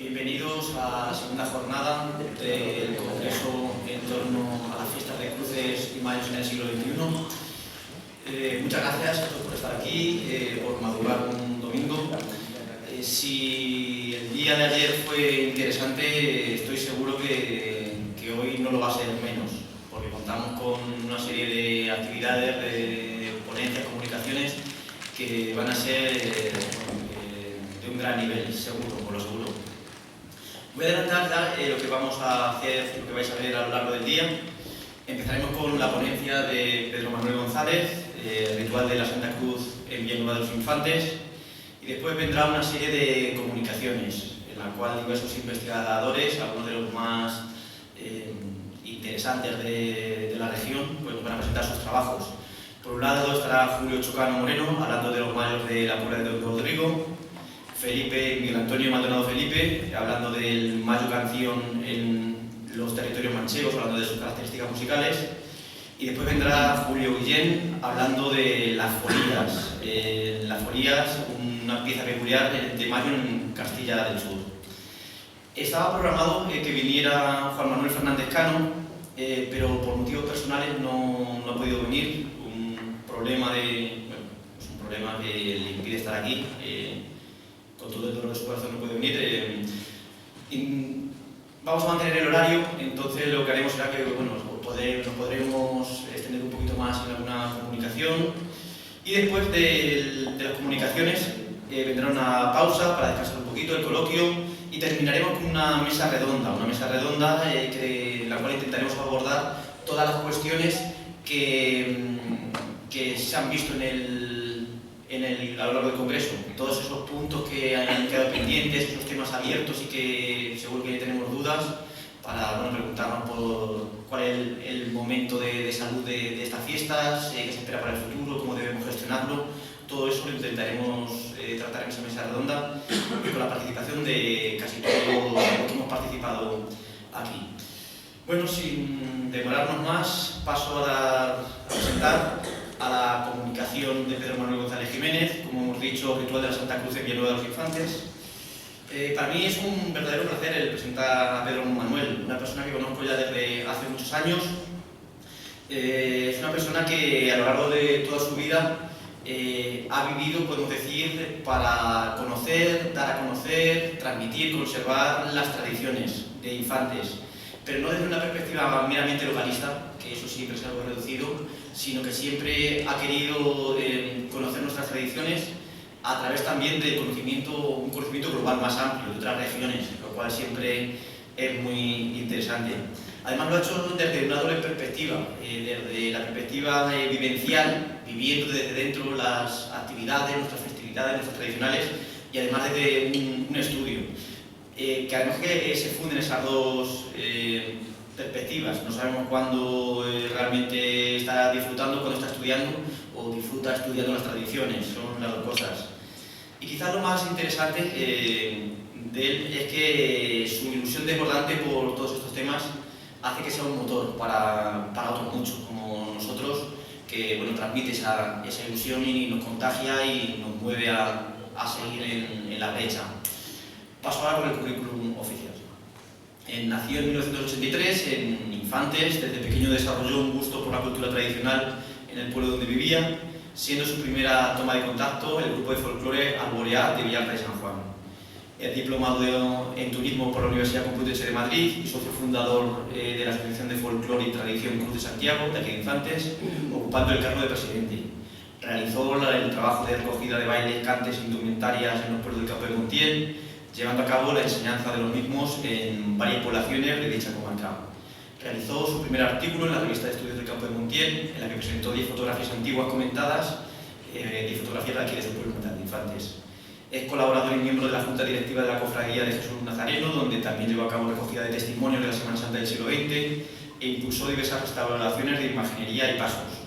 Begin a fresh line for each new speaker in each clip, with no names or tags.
Bienvenidos a la segunda jornada del Congreso en torno a las fiestas de cruces y mayos en el siglo XXI. Muchas gracias a todos por estar aquí, por madrugar un domingo. Si el día de ayer fue interesante, estoy seguro que hoy no lo va a ser menos, porque contamos con una serie de actividades, de ponencias, comunicaciones que van a ser de un gran nivel, seguro, por lo seguro. Voy a adelantar ya lo que vamos a hacer, lo que vais a ver a lo largo del día. Empezaremos con la ponencia de Pedro Manuel González, Ritual de la Santa Cruz en Villanueva de los Infantes, y después vendrá una serie de comunicaciones, en la cual diversos investigadores, algunos de los más interesantes de la región, pues nos van a presentar sus trabajos. Por un lado estará Julio Chocano Moreno, hablando de los mayos de la Puebla de Don Rodrigo, Miguel Antonio Maldonado Felipe, hablando del mayo canción en los territorios manchegos, hablando de sus características musicales, y después vendrá Julio Guillén, hablando de las folías. Las folías, una pieza peculiar de mayo en Castilla del Sur. Estaba programado que viniera Juan Manuel Fernández Cano, pero por motivos personales no ha podido venir. Un problema que le impide estar aquí. Con todo el dolor de su corazón no puede venir. Vamos a mantener el horario, entonces lo que haremos será que nos podremos extender un poquito más en alguna comunicación, y después de las comunicaciones vendrá una pausa para descansar un poquito, el coloquio, y terminaremos con una mesa redonda en la cual intentaremos abordar todas las cuestiones que se han visto a lo largo del Congreso, todos esos puntos que han quedado pendientes, esos temas abiertos y que seguro que tenemos dudas, para preguntarnos por cuál es el momento de salud de estas fiestas, qué se espera para el futuro, cómo debemos gestionarlo. Todo eso lo intentaremos tratar en esa mesa redonda, con la participación de casi todos los que hemos participado aquí. Bueno, sin demorarnos más, paso a presentar a la comunicación de Pedro Manuel González Jiménez, como hemos dicho, Ritual de la Santa Cruz en Villanueva de los Infantes. Para mí es un verdadero placer el presentar a Pedro Manuel, una persona que conozco ya desde hace muchos años. Es una persona que a lo largo de toda su vida ha vivido, podemos decir, para conocer, dar a conocer, transmitir, conservar las tradiciones de Infantes, pero no desde una perspectiva meramente localista, que eso siempre es algo reducido, sino que siempre ha querido conocer nuestras tradiciones a través también de un conocimiento global más amplio de otras regiones, lo cual siempre es muy interesante. Además lo ha hecho desde una doble perspectiva, desde la perspectiva vivencial, viviendo desde dentro las actividades, nuestras festividades, nuestras tradicionales, y además desde un estudio, que además que se funden esas dos perspectivas. No sabemos cuándo realmente está disfrutando, cuándo está estudiando, o disfruta estudiando las tradiciones, son las dos cosas. Y quizás lo más interesante de él es que su ilusión desbordante por todos estos temas hace que sea un motor para otros muchos, como nosotros, que transmite esa ilusión y nos contagia y nos mueve a seguir en la brecha. Paso ahora por el currículum oficial. Nació en 1983 en Infantes. Desde pequeño desarrolló un gusto por la cultura tradicional en el pueblo donde vivía, siendo su primera toma de contacto el grupo de folclore Arborea de Villalta de San Juan. Es diplomado en turismo por la Universidad Complutense de Madrid y socio fundador de la Asociación de Folclore y Tradición Cruz de Santiago, de aquí de Infantes, ocupando el cargo de presidente. Realizó el trabajo de recogida de bailes, cantes e indumentarias en los pueblos del Campo de Montiel, llevando a cabo la enseñanza de los mismos en varias poblaciones de dicha comarca. Realizó su primer artículo en la revista de estudios del Campo de Montiel, en la que presentó 10 fotografías antiguas comentadas, 10 fotografías de aquí de su pueblo natal de Infantes. Es colaborador y miembro de la Junta Directiva de la Cofradía de Jesús Nazareno, donde también llevó a cabo recogida de testimonios de la Semana Santa del siglo XX e impulsó diversas restauraciones de imaginería y pasos.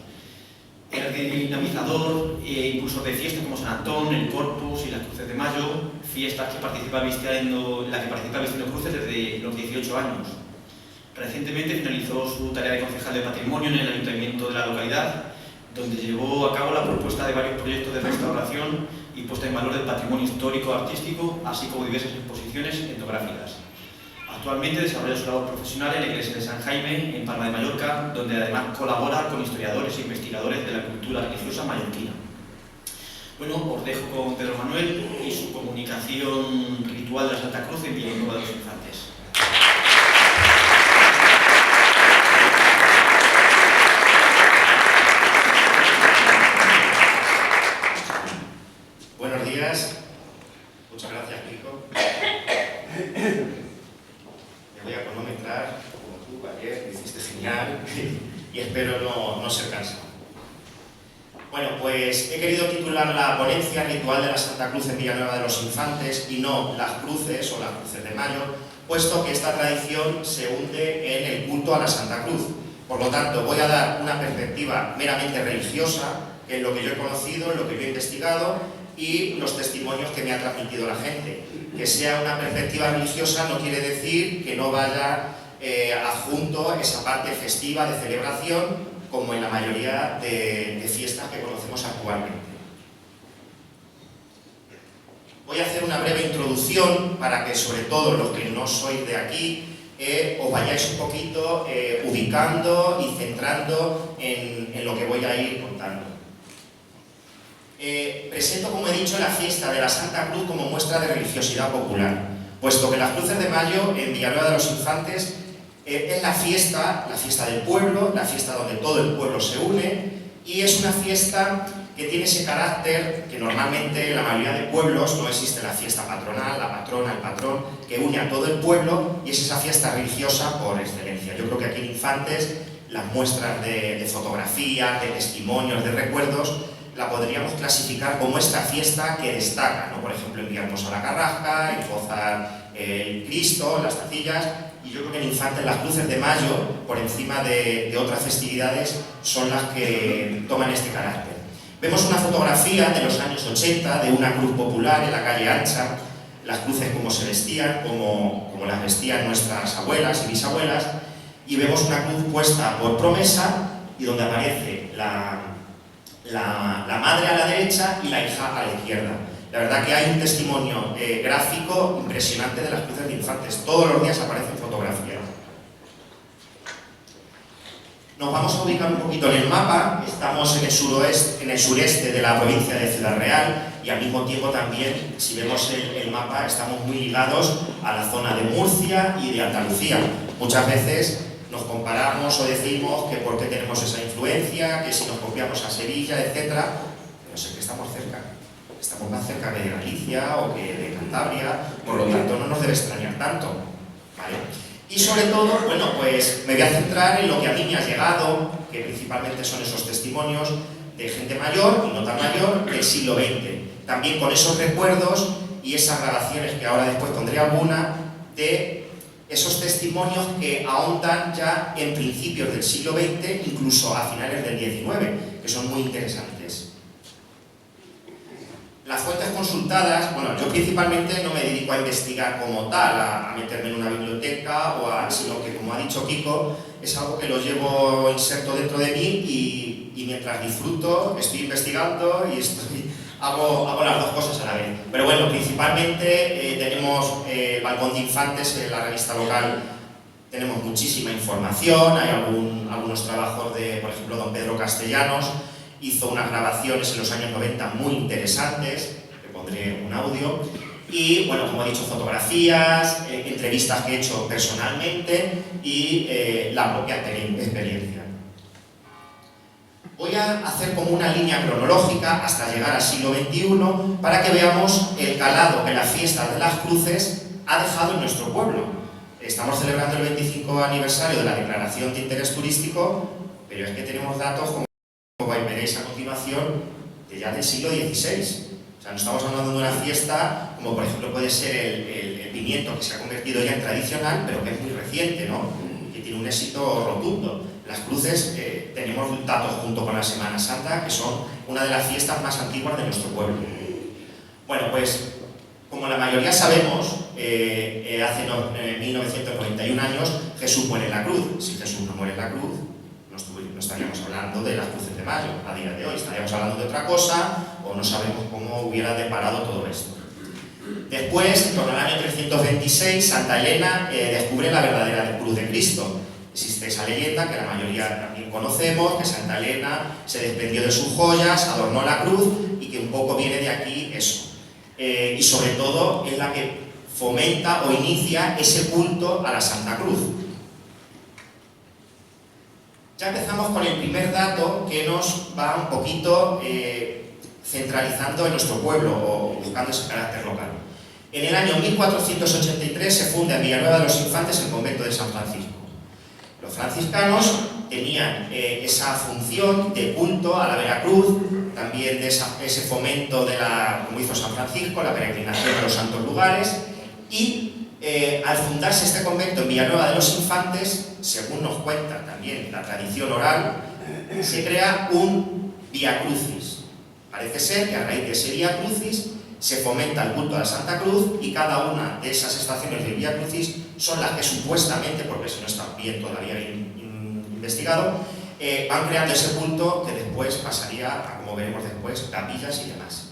Era dinamizador e impulsor de fiestas como San Antón, el Corpus y las Cruces de Mayo, fiestas en las que participa vistiendo cruces desde los 18 años. Recientemente finalizó su tarea de concejal de patrimonio en el ayuntamiento de la localidad, donde llevó a cabo la propuesta de varios proyectos de restauración y puesta en valor del patrimonio histórico-artístico, así como diversas exposiciones etnográficas. Actualmente desarrolla su labor profesional en la Iglesia de San Jaime, en Palma de Mallorca, donde además colabora con historiadores e investigadores de la cultura religiosa mallorquina. Bueno, os dejo con Pedro Manuel y su comunicación ritual de la Santa Cruz en Villanueva de los Infantes.
Buenos días. Muchas gracias, Kiko. Me voy a cronometrar, como tú ayer, lo hiciste genial, y espero no ser cansado. Bueno, pues he querido titular la ponencia ritual de la Santa Cruz en Villanueva de los Infantes y no las cruces o las cruces de mayo, puesto que esta tradición se hunde en el culto a la Santa Cruz. Por lo tanto, voy a dar una perspectiva meramente religiosa en lo que yo he conocido, en lo que yo he investigado y los testimonios que me ha transmitido la gente. Que sea una perspectiva religiosa no quiere decir que no vaya adjunto esa parte festiva de celebración, como en la mayoría de fiestas que conocemos actualmente. Voy a hacer una breve introducción para que, sobre todo los que no sois de aquí, os vayáis un poquito ubicando y centrando en lo que voy a ir contando. Presento, como he dicho, la fiesta de la Santa Cruz como muestra de religiosidad popular, puesto que las Cruces de Mayo en Villanueva de los Infantes es la fiesta del pueblo, la fiesta donde todo el pueblo se une, y es una fiesta que tiene ese carácter que normalmente en la mayoría de pueblos no existe la fiesta patronal, la patrona, el patrón, que une a todo el pueblo, y es esa fiesta religiosa por excelencia. Yo creo que aquí en Infantes las muestras de fotografías, de testimonios, de recuerdos, la podríamos clasificar como esta fiesta que destaca, ¿no? Por ejemplo, en Villahermosa la Carrasca, en Fozar el Cristo, las Tacillas, y yo creo que en Infantes las Cruces de Mayo, por encima de otras festividades, son las que toman este carácter. Vemos una fotografía de los años 80 de una cruz popular en la calle Ancha, las cruces como se vestían, como las vestían nuestras abuelas y bisabuelas, y vemos una cruz puesta por promesa y donde aparece la madre a la derecha y la hija a la izquierda. La verdad que hay un testimonio gráfico impresionante de las cruces de Infantes. Todos los días aparecen fotografías. Nos vamos a ubicar un poquito en el mapa. Estamos en el sureste de la provincia de Ciudad Real y al mismo tiempo también, si vemos el mapa, estamos muy ligados a la zona de Murcia y de Andalucía. Muchas veces nos comparamos o decimos que por qué tenemos esa influencia, que si nos copiamos a Sevilla, etc. Pero sé que estamos cerca. Estamos más cerca que de Galicia o que de Cantabria, por lo tanto no nos debe extrañar tanto, ¿vale? Y sobre todo, bueno, pues me voy a centrar en lo que a mí me ha llegado, que principalmente son esos testimonios de gente mayor y no tan mayor del siglo XX. También con esos recuerdos y esas grabaciones, que ahora después pondré alguna, de esos testimonios que ahondan ya en principios del siglo XX, incluso a finales del XIX, que son muy interesantes. Las fuentes consultadas, bueno, yo principalmente no me dedico a investigar como tal, a meterme en una biblioteca, sino que, como ha dicho Kiko, es algo que lo llevo inserto dentro de mí y mientras disfruto, estoy investigando y hago las dos cosas a la vez. Pero bueno, principalmente tenemos el Balcón de Infantes, en la revista local tenemos muchísima información, hay algunos trabajos de, por ejemplo, don Pedro Castellanos, hizo unas grabaciones en los años 90 muy interesantes, que pondré un audio, y bueno, como he dicho, fotografías, entrevistas que he hecho personalmente y la propia experiencia. Voy a hacer como una línea cronológica hasta llegar al siglo XXI para que veamos el calado que la fiesta de las cruces ha dejado en nuestro pueblo. Estamos celebrando el 25 aniversario de la Declaración de Interés Turístico, pero es que tenemos datos como veréis a continuación, ya del siglo XVI. O sea, no estamos hablando de una fiesta como por ejemplo puede ser el pimiento, que se ha convertido ya en tradicional, pero que es muy reciente, ¿no? Que tiene un éxito rotundo. Las cruces, tenemos datos junto con la Semana Santa, que son una de las fiestas más antiguas de nuestro pueblo. Bueno, pues, como la mayoría sabemos, hace 1991 años Jesús muere en la cruz. Si Jesús no muere en la cruz, no estaríamos hablando de las cruces de mayo a día de hoy, estaríamos hablando de otra cosa o no sabemos cómo hubiera deparado todo esto. Después, en torno al año 326, Santa Elena descubre la verdadera cruz de Cristo. Existe esa leyenda que la mayoría también conocemos, que Santa Elena se desprendió de sus joyas, adornó la cruz y que un poco viene de aquí eso. Y sobre todo es la que fomenta o inicia ese culto a la Santa Cruz. Ya empezamos con el primer dato que nos va un poquito centralizando en nuestro pueblo o buscando ese carácter local. En el año 1483 se funda en Villanueva de los Infantes el convento de San Francisco. Los franciscanos tenían esa función de culto a la Veracruz, también de ese fomento de como hizo San Francisco, la peregrinación a los santos lugares, y al fundarse este convento en Villanueva de los Infantes, según nos cuenta también la tradición oral, se crea un Vía Crucis. Parece ser que a raíz de ese Vía Crucis se fomenta el culto a la Santa Cruz y cada una de esas estaciones del Vía Crucis son las que supuestamente, porque si no está bien todavía investigado, van creando ese culto que después pasaría a, como veremos después, capillas y demás.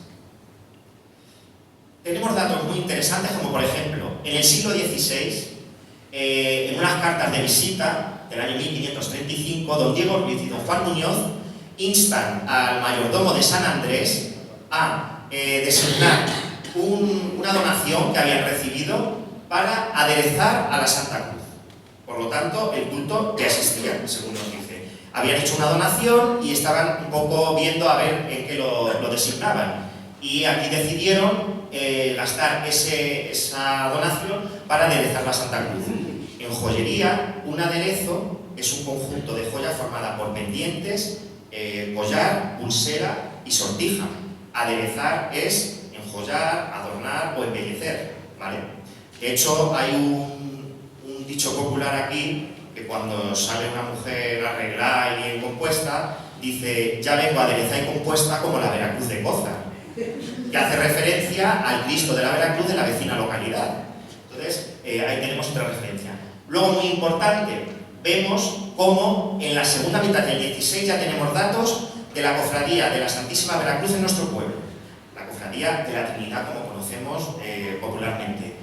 Tenemos datos muy interesantes como por ejemplo, en el siglo XVI, en unas cartas de visita del año 1535, don Diego Ruiz y don Juan Muñoz instan al mayordomo de San Andrés a designar una donación que habían recibido para aderezar a la Santa Cruz. Por lo tanto, el culto ya existía, según nos dice. Habían hecho una donación y estaban un poco viendo a ver en qué lo designaban. Y aquí decidieron gastar esa donación para aderezar la Santa Cruz. En joyería, un aderezo es un conjunto de joyas formada por pendientes, collar, pulsera y sortija. Aderezar es enjollar, adornar o embellecer, ¿vale? De hecho, hay un dicho popular aquí que cuando sale una mujer arreglada y bien compuesta, dice: ya vengo aderezada y compuesta como la Veracruz de Cózar, que hace referencia al Cristo de la Veracruz de la vecina localidad. Entonces, ahí tenemos otra referencia. Luego, muy importante, vemos cómo en la segunda mitad del 16 ya tenemos datos de la cofradía de la Santísima Veracruz en nuestro pueblo, la cofradía de la Trinidad, como conocemos popularmente.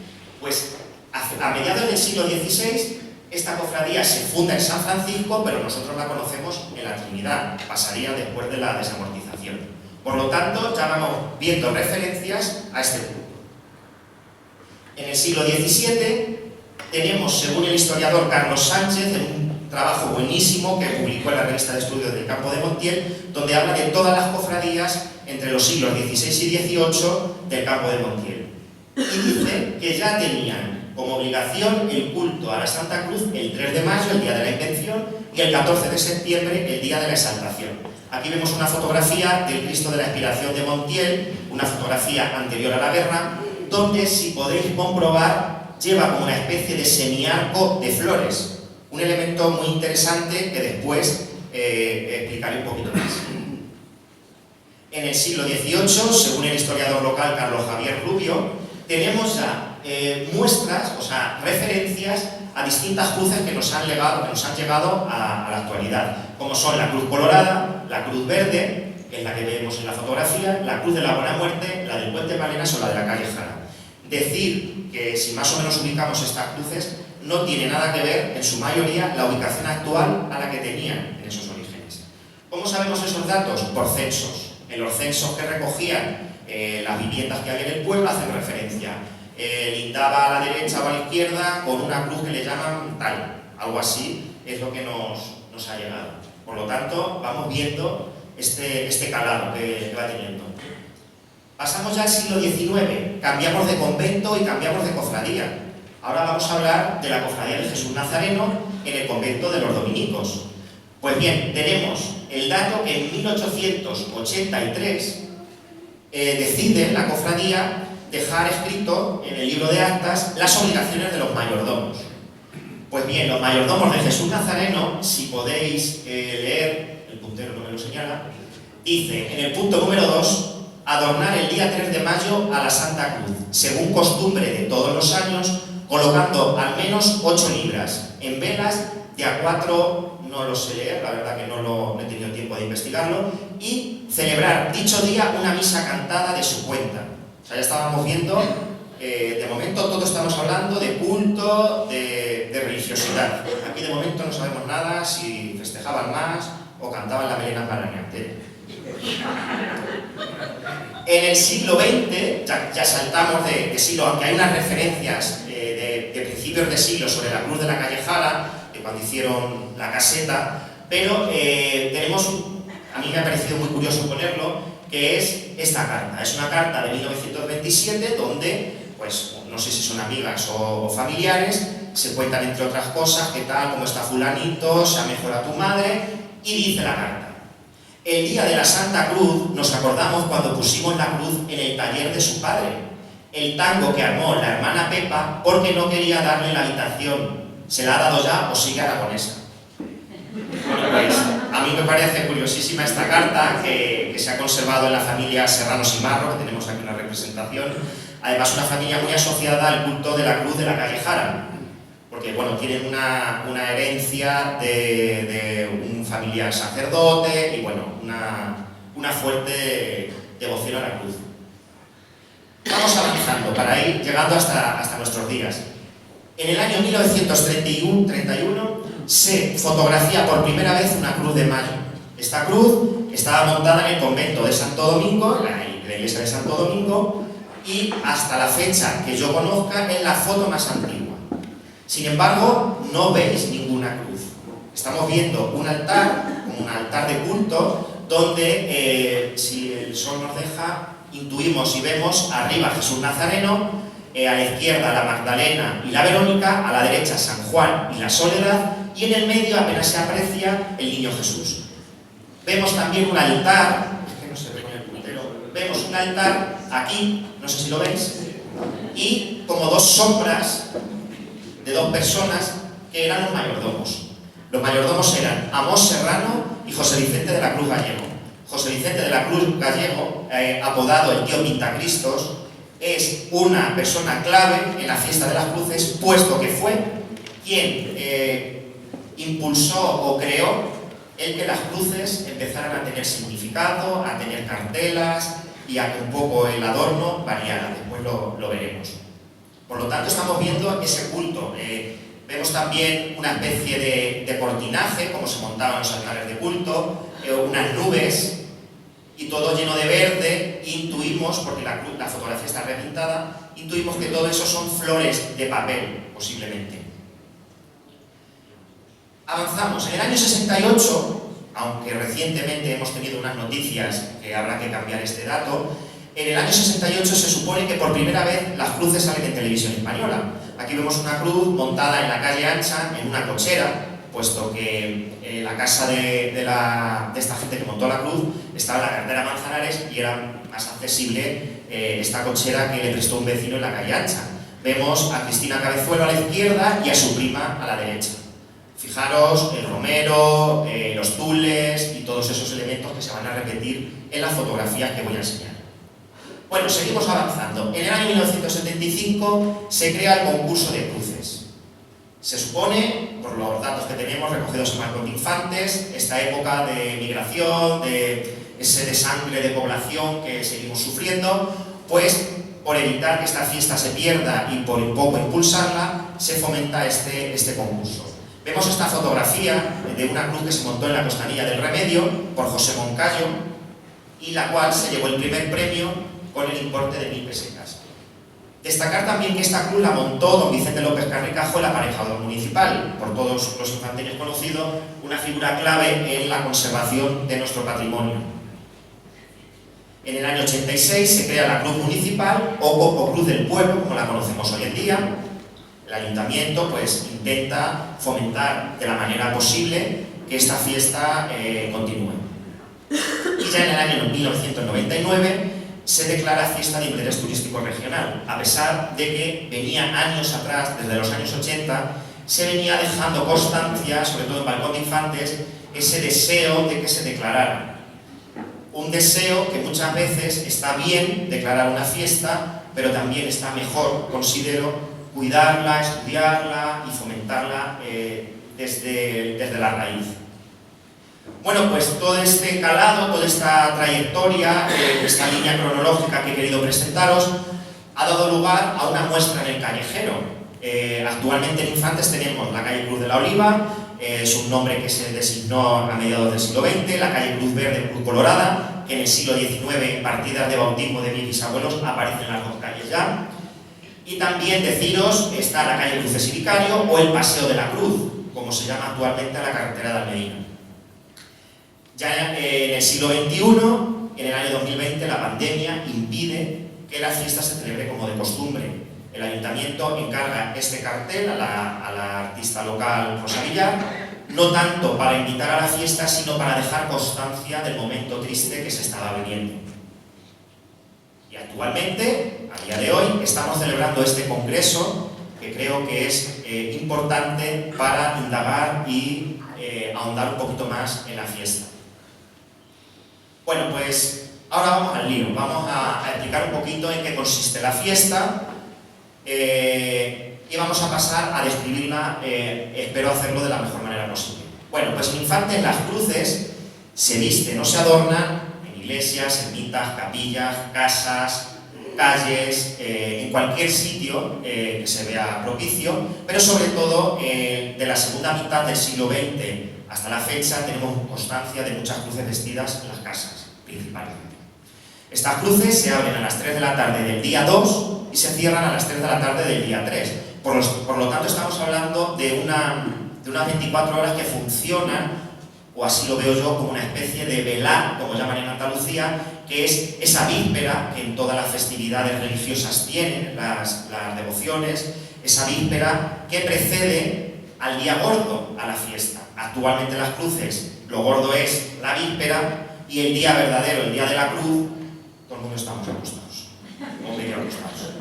Pues a mediados del siglo XVI, esta cofradía se funda en San Francisco, pero nosotros la conocemos en la Trinidad, pasaría después de la desamortización. Por lo tanto, ya vamos viendo referencias a este culto. En el siglo XVII tenemos, según el historiador Carlos Sánchez, en un trabajo buenísimo que publicó en la revista de estudios del Campo de Montiel, donde habla de todas las cofradías entre los siglos XVI y XVIII del Campo de Montiel. Y dice que ya tenían como obligación el culto a la Santa Cruz el 3 de mayo, el día de la Invención, y el 14 de septiembre, el día de la Exaltación. Aquí vemos una fotografía del Cristo de la Expiración de Montiel, una fotografía anterior a la guerra, donde, si podéis comprobar, lleva como una especie de semiarco de flores. Un elemento muy interesante que después explicaré un poquito más. En el siglo XVIII, según el historiador local Carlos Javier Rubio, tenemos ya muestras, o sea, referencias a distintas cruces que nos han llegado a la actualidad, como son la cruz colorada, la cruz verde, que es la que vemos en la fotografía, la cruz de la Buena Muerte, la del Puente Malenas o la de la calle Jara. Decir que si más o menos ubicamos estas cruces, no tiene nada que ver, en su mayoría, la ubicación actual a la que tenían en esos orígenes. ¿Cómo sabemos esos datos? Por censos. En los censos que recogían las viviendas que había en el pueblo hacen referencia. Lindaba a la derecha o a la izquierda con una cruz que le llaman tal. Algo así es lo que nos ha llegado. Por lo tanto, vamos viendo este calado que va teniendo. Pasamos ya al siglo XIX, cambiamos de convento y cambiamos de cofradía. Ahora vamos a hablar de la cofradía de Jesús Nazareno en el convento de los dominicos. Pues bien, tenemos el dato que en 1883 decide la cofradía dejar escrito en el libro de actas las obligaciones de los mayordomos. Pues bien, los mayordomos de Jesús Nazareno, si podéis leer, el puntero no me lo señala, dice en el punto número 2, adornar el día 3 de mayo a la Santa Cruz, según costumbre de todos los años, colocando al menos 8 libras en velas de a 4 no lo sé leer, la verdad que no he tenido tiempo de investigarlo, y celebrar dicho día una misa cantada de su cuenta. O sea, ya estábamos viendo, de momento todos estamos hablando de culto, de religiosidad. Aquí de momento no sabemos nada si festejaban más o cantaban la melena parañante. En el siglo XX, ya saltamos de siglo, aunque hay unas referencias de principios de siglo sobre la cruz de la calle Jara, cuando hicieron la caseta, pero tenemos, a mí me ha parecido muy curioso ponerlo, que es esta carta. Es una carta de 1927 donde, pues, no sé si son amigas o familiares, se cuentan entre otras cosas, qué tal, cómo está fulanito, se ha mejorado tu madre, y dice la carta: el día de la Santa Cruz nos acordamos cuando pusimos la cruz en el taller de su padre, el tango que armó la hermana Pepa porque no quería darle la habitación. ¿Se la ha dado ya o sigue aragonesa? Bueno, pues a mí me parece curiosísima esta carta que se ha conservado en la familia Serrano Simarro, que tenemos aquí una representación. Además, una familia muy asociada al culto de la cruz de la calle Jara, porque bueno, tienen una herencia de un familiar sacerdote y bueno, una fuerte devoción a la cruz. Vamos avanzando para ir llegando hasta nuestros días. En el año 1931 se fotografía por primera vez una cruz de mayo. Esta cruz estaba montada en el convento de Santo Domingo, la iglesia de Santo Domingo, y hasta la fecha que yo conozca es la foto más antigua. Sin embargo, no veis ninguna cruz. Estamos viendo un altar, como un altar de culto, donde, si el sol nos deja, intuimos y vemos arriba Jesús Nazareno, a la izquierda la Magdalena y la Verónica, a la derecha San Juan y la Soledad, y en el medio apenas se aprecia el Niño Jesús. Vemos también un altar, es que no se ve con el puntero, vemos un altar aquí, no sé si lo veis, y como dos sombras de dos personas que eran los mayordomos. Los mayordomos eran Amós Serrano y José Vicente de la Cruz Gallego. José Vicente de la Cruz Gallego, apodado el tío Pintacristos, es una persona clave en la fiesta de las cruces, puesto que fue quien impulsó o creó el que las cruces empezaran a tener significado, a tener cartelas y a que un poco el adorno variara. Después lo veremos. Por lo tanto, estamos viendo ese culto. Vemos también una especie de cortinaje, como se montaban los altares de culto, unas nubes, y todo lleno de verde. Intuimos, porque la fotografía está repintada, intuimos que todo eso son flores de papel, posiblemente. Avanzamos. En el año 68, aunque recientemente hemos tenido unas noticias que habrá que cambiar este dato, en el año 68 se supone que por primera vez las cruces salen en televisión española. Aquí vemos una cruz montada en la calle Ancha, en una cochera, puesto que la casa de esta gente que montó la cruz estaba en la carretera Manzanares y era más accesible esta cochera que le prestó un vecino en la calle Ancha. Vemos a Cristina Cabezuelo a la izquierda y a su prima a la derecha. Fijaros el romero, los tules y todos esos elementos que se van a repetir en las fotografías que voy a enseñar. Bueno, seguimos avanzando. En el año 1975 se crea el concurso de cruces. Se supone, por los datos que tenemos recogidos en Marcos de Infantes, esta época de migración, de ese desangre de población que seguimos sufriendo, pues por evitar que esta fiesta se pierda y por un poco impulsarla, se fomenta este concurso. Vemos esta fotografía de una cruz que se montó en la Costanilla del Remedio por José Moncayo, y la cual se llevó el primer premio con el importe de 1000 pesetas. Destacar también que esta cruz la montó don Vicente López Carricajo, el aparejador municipal, por todos los infanteros conocidos, una figura clave en la conservación de nuestro patrimonio. En el año 86 se crea la Cruz Municipal o Cruz del Pueblo, como la conocemos hoy en día. El ayuntamiento pues intenta fomentar de la manera posible que esta fiesta continúe. Y ya en el año 1999 se declara fiesta de interés turístico regional, a pesar de que venía años atrás, desde los años 80, se venía dejando constancia, sobre todo en Balcón de Infantes, ese deseo de que se declarara. Un deseo que muchas veces está bien declarar una fiesta, pero también está mejor, considero, cuidarla, estudiarla y fomentarla desde la raíz. Bueno, pues todo este calado, toda esta trayectoria, esta línea cronológica que he querido presentaros, ha dado lugar a una muestra en el callejero. Actualmente en Infantes tenemos la calle Cruz de la Oliva, es un nombre que se designó a mediados del siglo XX, la calle Cruz Verde, Cruz Colorada, que en el siglo XIX, en partidas de bautismo de mis bisabuelos, aparecen las dos calles ya. Y también deciros, está la calle Cruces y Vicario o el Paseo de la Cruz, como se llama actualmente la carretera de Almería. Ya en el siglo XXI, en el año 2020, la pandemia impide que la fiesta se celebre como de costumbre. El ayuntamiento encarga este cartel a la artista local Rosa Villar, no tanto para invitar a la fiesta, sino para dejar constancia del momento triste que se estaba viviendo. Y actualmente, a día de hoy, estamos celebrando este congreso que creo que es importante para indagar y ahondar un poquito más en la fiesta. Bueno, pues ahora vamos al lío, vamos a explicar un poquito en qué consiste la fiesta y vamos a pasar a describirla, espero hacerlo de la mejor manera posible. Bueno, pues en Infantes las cruces se visten o se adornan en iglesias, ermitas, capillas, casas, calles, en cualquier sitio que se vea propicio, pero sobre todo de la segunda mitad del siglo XX hasta la fecha tenemos constancia de muchas cruces vestidas en las casas, principalmente. Estas cruces se abren a las 3 de la tarde del día 2 y se cierran a las 3 de la tarde del día 3. Por lo tanto, estamos hablando de unas 24 horas que funcionan, o así lo veo yo, como una especie de velar, como llaman en Andalucía, que es esa víspera que en todas las festividades religiosas tienen, las devociones, esa víspera que precede al día gordo, a la fiesta. Actualmente las cruces, lo gordo es la víspera, y el día verdadero, el día de la cruz, todo el mundo estamos acostados, o medio acostados.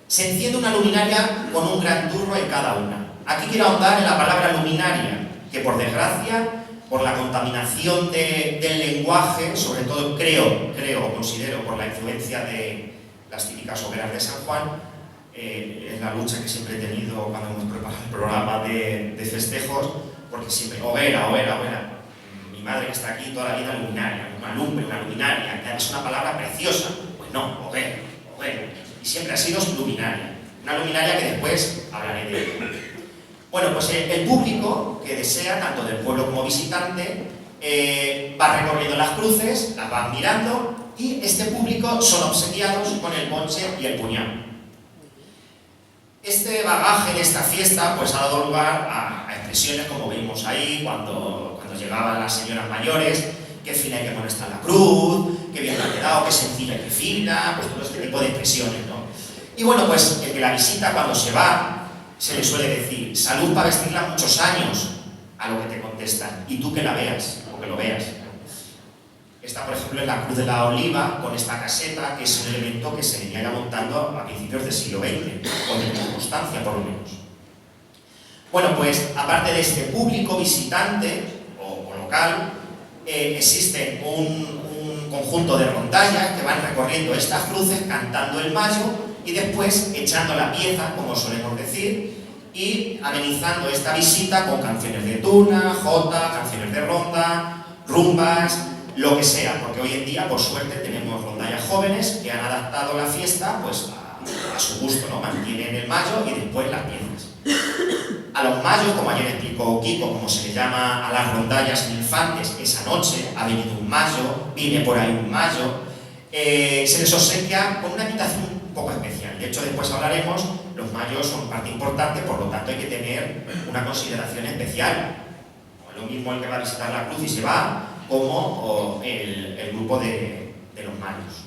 Se enciende una luminaria con un gran turro en cada una. Aquí quiero ahondar en la palabra luminaria, que por desgracia, por la contaminación del lenguaje, sobre todo creo o considero por la influencia de las típicas hogueras de San Juan, es la lucha que siempre he tenido cuando hemos preparado el programa de festejos, porque siempre, hoguera. Mi madre que está aquí toda la vida, luminaria, una lumbre, una luminaria, que es una palabra preciosa. Pues no, hoguera. Y siempre ha sido luminaria. Una luminaria que después hablaré de ella. Bueno, pues el público que desea, tanto del pueblo como visitante, va recorriendo las cruces, las va mirando, y este público son obsequiados con el ponche y el puñal. Este bagaje de esta fiesta pues ha dado lugar a expresiones como vimos ahí cuando llegaban las señoras mayores, qué fina hay que poner esta la cruz, qué bien ha quedado, qué sencilla y qué fina, pues todo este tipo de expresiones, ¿no? Y bueno, pues el que la visita cuando se va, se le suele decir, salud para vestirla muchos años, a lo que te contestan, y tú que la veas, o que lo veas. Esta, por ejemplo, es la Cruz de la Oliva, con esta caseta, que es un elemento que se venía ya montando a principios del siglo XX, con tenemos constancia, por lo menos. Bueno, pues, aparte de este público visitante, o local, existe un conjunto de rondallas que van recorriendo estas cruces, cantando el mayo, y después echando la pieza, como solemos decir, y amenizando esta visita con canciones de tuna, jota, canciones de ronda, rumbas, lo que sea, porque hoy en día, por suerte, tenemos rondallas jóvenes que han adaptado la fiesta pues, a su gusto, ¿no? Mantienen el mayo y después las piezas. A los mayos, como ayer explicó Kiko, como se le llama a las rondallas en Infantes, esa noche ha venido un mayo, viene por ahí un mayo, se les obsequia con una invitación un poco especial. De hecho, después hablaremos, los mayos son parte importante, por lo tanto hay que tener una consideración especial. No es lo mismo el que va a visitar la cruz y se va, como el grupo de los mayos.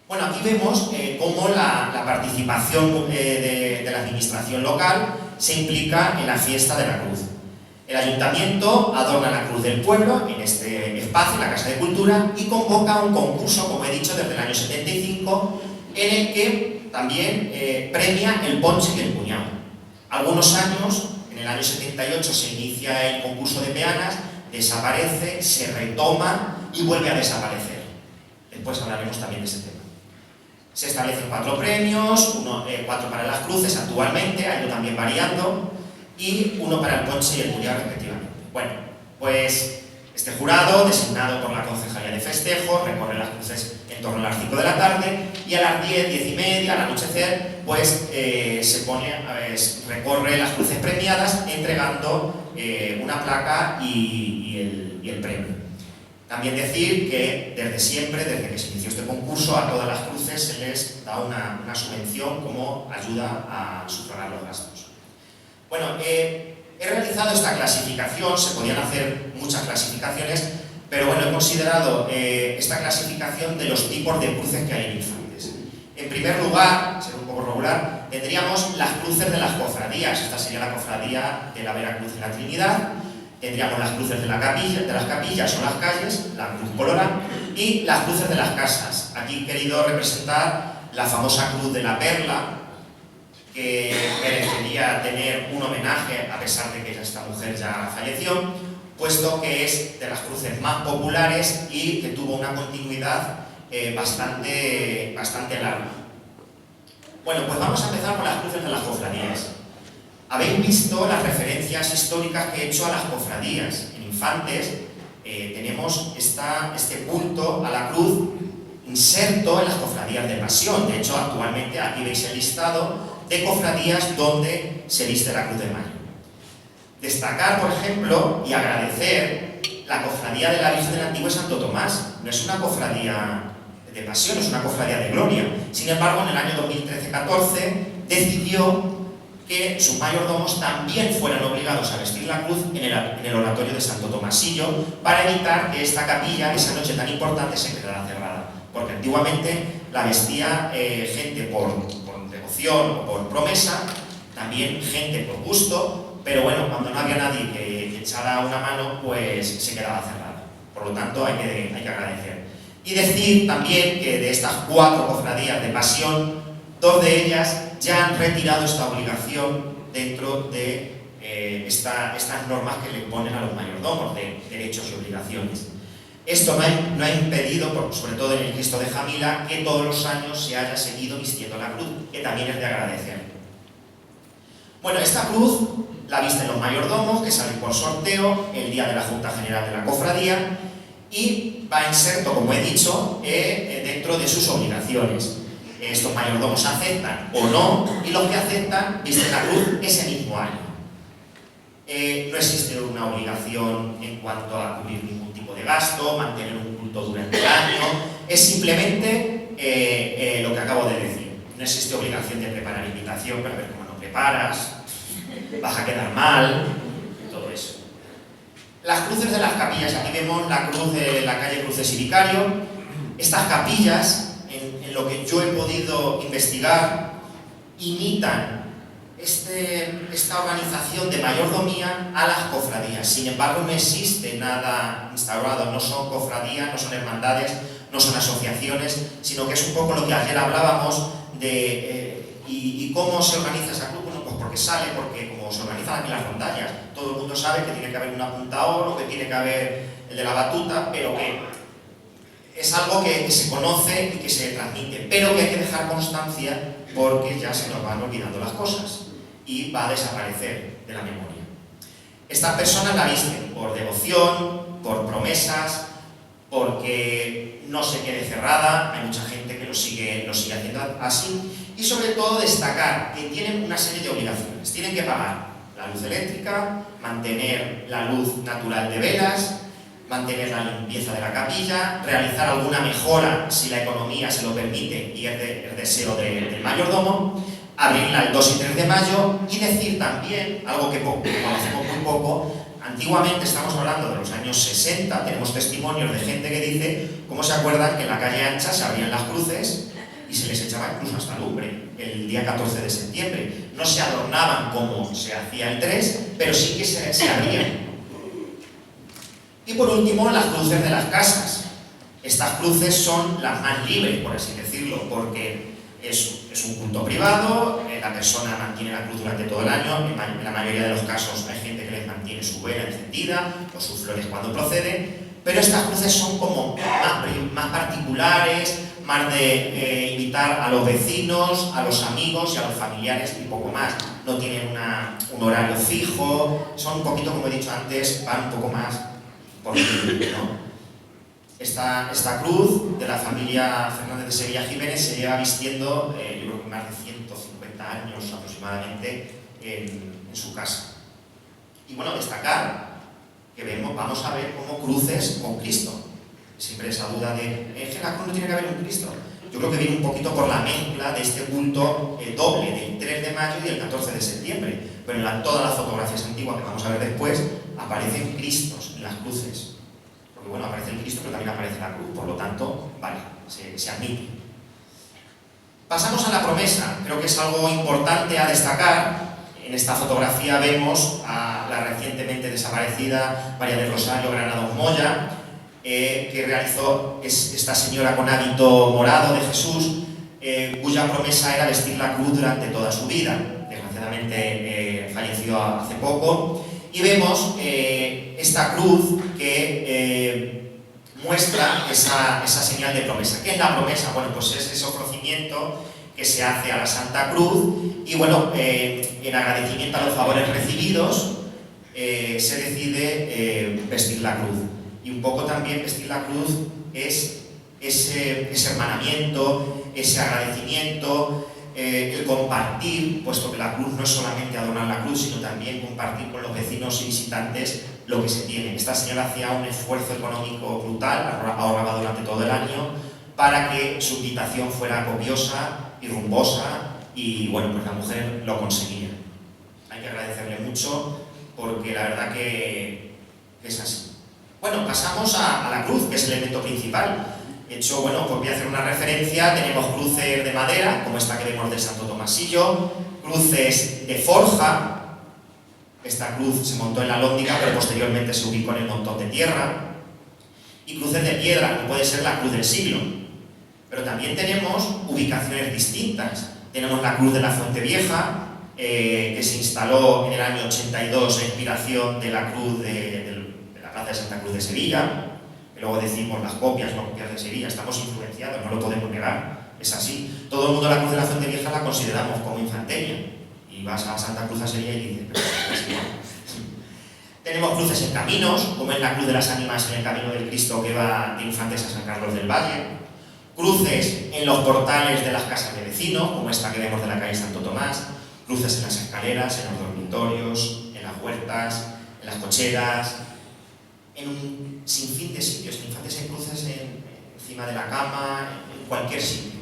Bueno, aquí vemos cómo la participación de la administración local se implica en la fiesta de la cruz. El ayuntamiento adorna la cruz del pueblo en este espacio, en la Casa de Cultura, y convoca un concurso, como he dicho, desde el año 75, en el que también premia el ponche y el puñado. Algunos años, en el año 78, se inicia el concurso de peanas, desaparece, se retoma y vuelve a desaparecer. Después hablaremos también de ese tema. Se establecen 4 premios, 4 para las cruces actualmente, ha ido también variando, y 1 para el ponche y el puñado respectivamente. Bueno, Pues este jurado, designado por la Concejalía de Festejos, recorre las cruces en torno a las 5 de la tarde y a las 10, 10 y media, al anochecer, pues recorre las cruces premiadas entregando una placa y el premio. También decir que desde siempre, desde que se inició este concurso, a todas las cruces se les da una subvención como ayuda a sufragar los gastos. Bueno, he realizado esta clasificación, se podían hacer muchas clasificaciones, pero bueno, he considerado esta clasificación de los tipos de cruces que hay en Infantes. En primer lugar, será un poco regular, tendríamos las cruces de las cofradías. Esta sería la cofradía de la Veracruz y la Trinidad. Tendríamos las cruces de las capillas o las calles, la cruz colorada, y las cruces de las casas. Aquí he querido representar la famosa cruz de la Perla, que merecería tener un homenaje a pesar de que esta mujer ya falleció, puesto que es de las cruces más populares y que tuvo una continuidad bastante larga. Bueno, pues vamos a empezar con las cruces de las cofradías. Habéis visto las referencias históricas que he hecho a las cofradías. En Infantes tenemos este culto a la cruz inserto en las cofradías de Pasión. De hecho, actualmente aquí veis el listado de cofradías donde se viste la Cruz de Mayo. Destacar, por ejemplo, y agradecer la cofradía de la Virgen del Antiguo Santo Tomás. No es una cofradía de Pasión, es una cofradía de gloria. Sin embargo, en el año 2013-14 decidió que sus mayordomos también fueran obligados a vestir la cruz en el oratorio de Santo Tomasillo para evitar que esta capilla, esa noche tan importante, se quedara cerrada. Porque antiguamente la vestía gente por devoción o por promesa, también gente por gusto, pero bueno, cuando no había nadie que echara una mano, pues se quedaba cerrada. Por lo tanto, hay que agradecer. Y decir también que de estas 4 cofradías de Pasión, 2 de ellas ya han retirado esta obligación dentro de estas normas que le ponen a los mayordomos de derechos y obligaciones. Esto no ha impedido, sobre todo en el Cristo de Jamila, que todos los años se haya seguido vistiendo la cruz, que también es de agradecer. Bueno, esta cruz la visten los mayordomos, que salen por sorteo el día de la Junta General de la Cofradía, y va inserto, como he dicho, dentro de sus obligaciones. Estos mayordomos aceptan o no, y los que aceptan visten la cruz ese mismo año. No existe una obligación en cuanto a cubrir ningún tipo de gasto, mantener un culto durante el año, es simplemente lo que acabo de decir. No existe obligación de preparar invitación, pero a ver cómo no preparas, vas a quedar mal, todo eso. Las cruces de las capillas, aquí vemos la cruz de la calle Cruces y Vicario. Estas capillas, en lo que yo he podido investigar, imitan esta organización de mayordomía a las cofradías. Sin embargo, no existe nada instaurado, no son cofradías, no son hermandades, no son asociaciones, sino que es un poco lo que ayer hablábamos de y cómo se organiza esa cruz. Bueno, pues porque como se organizan aquí las rondallas, todo el mundo sabe que tiene que haber un apuntador, que tiene que haber el de la batuta, pero que es algo que se conoce y que se transmite, pero que hay que dejar constancia porque ya se nos van olvidando las cosas y va a desaparecer de la memoria. Estas personas la visten por devoción, por promesas, porque no se quede cerrada, hay mucha gente que lo sigue haciendo así, y sobre todo destacar que tienen una serie de obligaciones. Tienen que pagar la luz eléctrica, mantener la luz natural de velas, mantener la limpieza de la capilla, realizar alguna mejora si la economía se lo permite y es el deseo del mayordomo, abrirla el 2 y 3 de mayo y decir también, algo que conocemos muy poco, antiguamente, estamos hablando de los años 60, tenemos testimonios de gente que dice cómo se acuerdan que en la calle ancha se abrían las cruces y se les echaba incluso hasta lumbre el día 14 de septiembre. No se adornaban como se hacía el 3, pero sí que se abrían. Y por último, las cruces de las casas. Estas cruces son las más libres, por así decirlo, porque es un culto privado, la persona mantiene la cruz durante todo el año, en la mayoría de los casos hay gente que les mantiene su vela encendida o sus flores cuando procede, pero estas cruces son como más particulares, más de invitar a los vecinos, a los amigos y a los familiares y poco más. No tienen un horario fijo, son un poquito, como he dicho antes, van un poco más por libre, ¿no? Esta cruz de la familia Fernández de Sevilla Jiménez se lleva vistiendo, yo creo que más de 150 años aproximadamente en su casa. Y bueno, destacar que vamos a ver como cruces con Cristo. Siempre esa duda de, ¿es que la cruz no tiene que haber un Cristo? Yo creo que viene un poquito por la mezcla de este culto doble, del 3 de mayo y del 14 de septiembre. Pero en todas las fotografías antiguas que vamos a ver después, aparecen Cristos en las cruces. Porque bueno, aparece el Cristo, pero también aparece la cruz. Por lo tanto, vale, se admite. Pasamos a la promesa. Creo que es algo importante a destacar. En esta fotografía vemos a la recientemente desaparecida María del Rosario Granados Moya, que realizó esta señora con hábito morado de Jesús, cuya promesa era vestir la cruz durante toda su vida. Desgraciadamente falleció hace poco. Y vemos esta cruz que muestra esa señal de promesa. ¿Qué es la promesa? Bueno, pues es ese ofrecimiento que se hace a la Santa Cruz y bueno, en agradecimiento a los favores recibidos se decide vestir la cruz. Y un poco también vestir la cruz es ese hermanamiento, ese agradecimiento, el compartir, puesto que la cruz no es solamente adornar la cruz, sino también compartir con los vecinos y visitantes lo que se tiene. Esta señora hacía un esfuerzo económico brutal, ahorraba durante todo el año, para que su invitación fuera copiosa y rumbosa, y bueno, pues la mujer lo conseguía. Hay que agradecerle mucho, porque la verdad que es así. Bueno, pasamos a la cruz, que es el elemento principal. De hecho, bueno, pues voy a hacer una referencia. Tenemos cruces de madera, como esta que vemos del Santo Tomasillo, cruces de forja. Esta cruz se montó en la lóndiga, pero posteriormente se ubicó en el montón de tierra. Y cruces de piedra, como puede ser la cruz del siglo. Pero también tenemos ubicaciones distintas. Tenemos la cruz de la Fuente Vieja, que se instaló en el año 82 a inspiración de la cruz de la Plaza de Santa Cruz de Sevilla. Luego decimos las copias, no copias de Sevilla, estamos influenciados, no lo podemos negar, es así. Todo el mundo la cruz de la Fuente Vieja la consideramos como infanteria. Y vas a Santa Cruz a Sevilla y dices, pero es igual. Tenemos cruces en caminos, como es la cruz de las ánimas en el camino del Cristo que va de Infantes a San Carlos del Valle. Cruces en los portales de las casas de vecinos, como esta que vemos de la calle Santo Tomás. Cruces en las escaleras, en los dormitorios, en las huertas, en las cocheras, en un sinfín de sitios. En Infantes hay cruces encima de la cama, en cualquier sitio.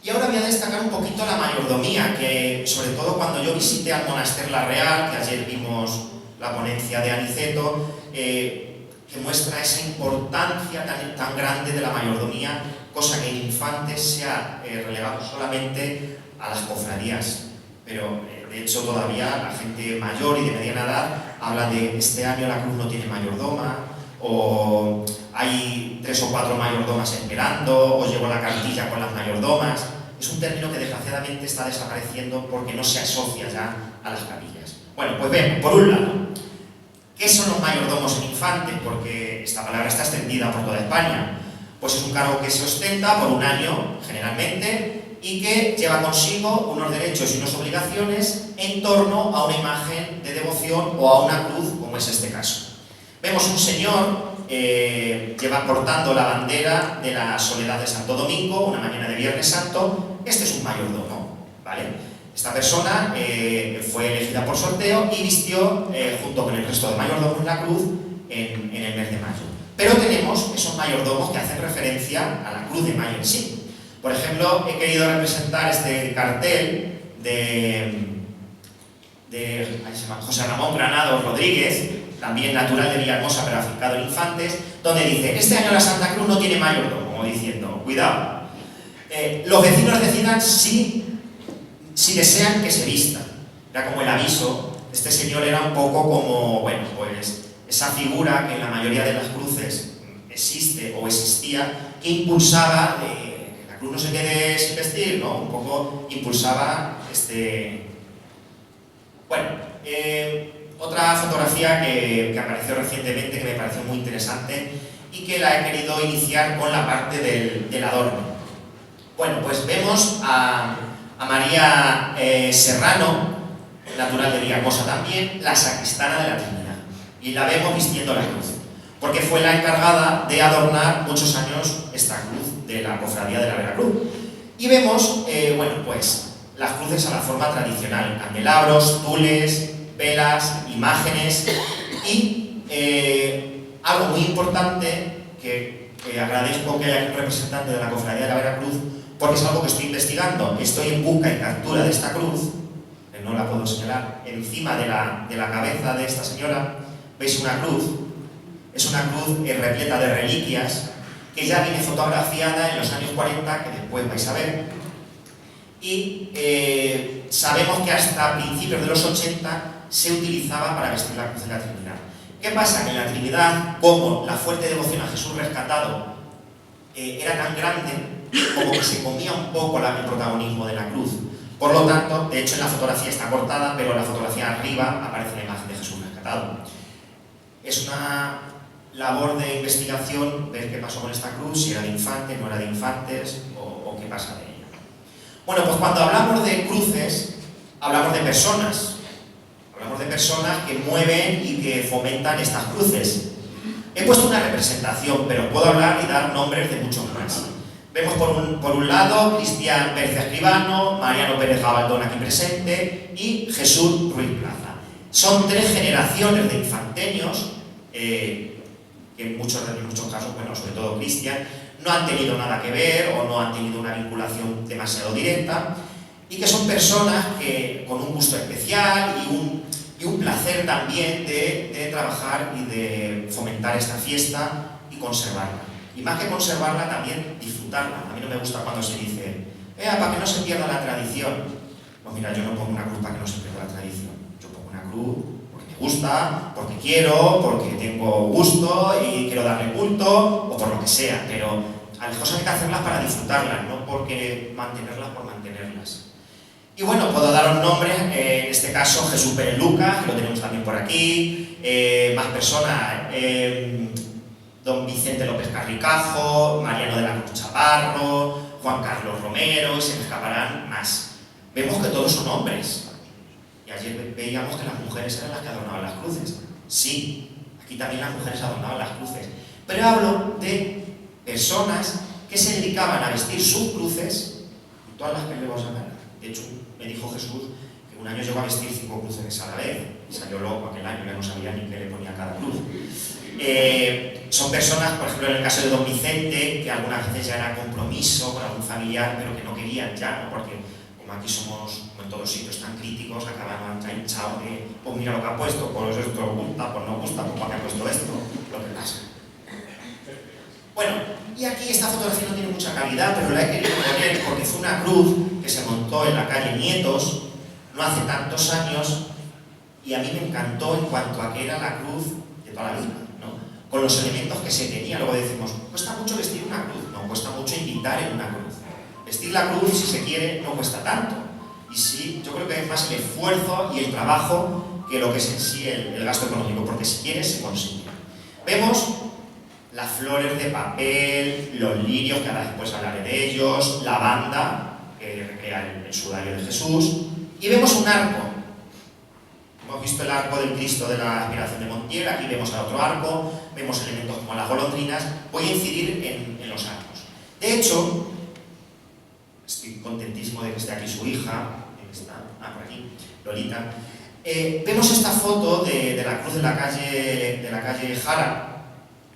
Y ahora voy a destacar un poquito la mayordomía, que sobre todo cuando yo visité al Monaster La Real, que ayer vimos la ponencia de Aniceto, que muestra esa importancia tan grande de la mayordomía, cosa que en Infantes se ha relegado solamente a las cofradías. Pero de hecho todavía la gente mayor y de mediana edad habla de este año la cruz no tiene mayordoma, o hay 3 o 4 mayordomas esperando, o llegó la cartilla con las mayordomas. Es un término que desgraciadamente está desapareciendo porque no se asocia ya a las capillas. Bueno, pues ven, por un lado, ¿qué son los mayordomos en Infantes? Porque esta palabra está extendida por toda España. Pues es un cargo que se ostenta por un año, generalmente, y que lleva consigo unos derechos y unas obligaciones en torno a una imagen de devoción o a una cruz, como es este caso. Vemos un señor lleva portando la bandera de la Soledad de Santo Domingo, una mañana de Viernes Santo. Este es un mayordomo, ¿vale? Esta persona fue elegida por sorteo y vistió, junto con el resto de mayordomos, la cruz en el mes de mayo. Pero tenemos esos mayordomos que hacen referencia a la cruz de mayo en sí. Por ejemplo, he querido representar este cartel de José Ramón Granados Rodríguez, también natural de Villahermosa pero afincado en Infantes, donde dice: este año la Santa Cruz no tiene mayordomo, como diciendo, cuidado. Los vecinos decidan si desean que se vista. Era como el aviso. Este señor era un poco como, bueno, pues esa figura que en la mayoría de las cruces existe o existía, que impulsaba que la cruz no se quede sin vestir, ¿no? Un poco impulsaba Bueno, otra fotografía que apareció recientemente, que me pareció muy interesante y que la he querido iniciar con la parte del adorno. Bueno, pues vemos a María Serrano, natural de Villahermosa también, la sacristana de la Trinidad. Y la vemos vistiendo la cruz, porque fue la encargada de adornar muchos años esta cruz de la Cofradía de la Veracruz. Y vemos, bueno, pues las cruces a la forma tradicional, candelabros, tules, velas, imágenes y algo muy importante que agradezco que haya aquí un representante de la Cofradía de la Veracruz, porque es algo que estoy investigando. Estoy en busca y captura de esta cruz, que no la puedo señalar. Encima de la cabeza de esta señora veis una cruz. Es una cruz repleta de reliquias que ya viene fotografiada en los años 40, que después vais a ver. Y sabemos que hasta principios de los 80 se utilizaba para vestir la cruz de la Trinidad. ¿Qué pasa? Que en la Trinidad, como la fuerte devoción a Jesús rescatado era tan grande, como que se comía un poco el protagonismo de la cruz. Por lo tanto, de hecho en la fotografía está cortada, pero en la fotografía arriba aparece la imagen de Jesús rescatado. Es una labor de investigación ver qué pasó con esta cruz, si era de infantes, no era de infantes, o qué pasa de ella. Bueno, pues cuando hablamos de cruces, hablamos de personas. Hablamos de personas que mueven y que fomentan estas cruces. He puesto una representación, pero puedo hablar y dar nombres de muchos más. Vemos por un lado Cristian Pérez Escribano, Mariano Pérez Gabaldón aquí presente y Jesús Ruiz Plaza. Son 3 generaciones de infanteños que en muchos casos, bueno, sobre todo Cristian, no han tenido nada que ver o no han tenido una vinculación demasiado directa y que son personas que con un gusto especial y un placer también de trabajar y de fomentar esta fiesta y conservarla. Y más que conservarla, también disfrutarla. A mí no me gusta cuando se dice, para que no se pierda la tradición. Pues mira, yo no pongo una cruz para que no se pierda la tradición. Yo pongo una cruz porque me gusta, porque quiero, porque tengo gusto y quiero darle culto, o por lo que sea. Pero las cosas hay que hacerlas para disfrutarlas, no porque mantenerlas por mantenerlas. Y bueno, puedo daros nombres, en este caso Jesús Pérez Lucas, que lo tenemos también por aquí, más personas, don Vicente López Carricajo, Mariano de la Cruz Chaparro, Juan Carlos Romero, y se me escaparán más. Vemos que todos son hombres. Y ayer veíamos que las mujeres eran las que adornaban las cruces. Sí, aquí también las mujeres adornaban las cruces. Pero hablo de personas que se dedicaban a vestir sus cruces, y todas las que le vamos a ver. De hecho, me dijo Jesús que un año llegó a vestir 5 cruces a la vez, y salió loco aquel año, ya no sabía ni qué le ponía a cada cruz. Son personas, por ejemplo, en el caso de don Vicente, que algunas veces ya era compromiso con algún familiar, pero que no querían ya, ¿no? Porque como aquí somos, como en todos sitios, tan críticos, acaban ya hinchados de, pues mira lo que ha puesto, pues esto gusta, pues no gusta, pues para qué ha puesto esto, lo que pasa. Bueno, y aquí esta fotografía no tiene mucha calidad, pero la he querido poner porque fue una cruz que se montó en la calle Nietos no hace tantos años y a mí me encantó en cuanto a que era la cruz de toda la vida, ¿no? Con los elementos que se tenía. Luego decimos, cuesta mucho vestir una cruz, no, cuesta mucho invitar en una cruz. Vestir la cruz, si se quiere, no cuesta tanto. Y sí, yo creo que es más el esfuerzo y el trabajo que lo que es en sí el gasto económico, porque si quieres se consigue. Vemos las flores de papel, los lirios, que ahora después hablaré de ellos, la banda, que recrea el sudario de Jesús, y vemos un arco. Hemos visto el arco del Cristo de la Aspiración de Montiel, aquí vemos el otro arco, vemos elementos como las golondrinas. Voy a incidir en los arcos. De hecho, estoy contentísimo de que esté aquí su hija, está, por aquí, Lolita. Vemos esta foto de la cruz de la calle Jara,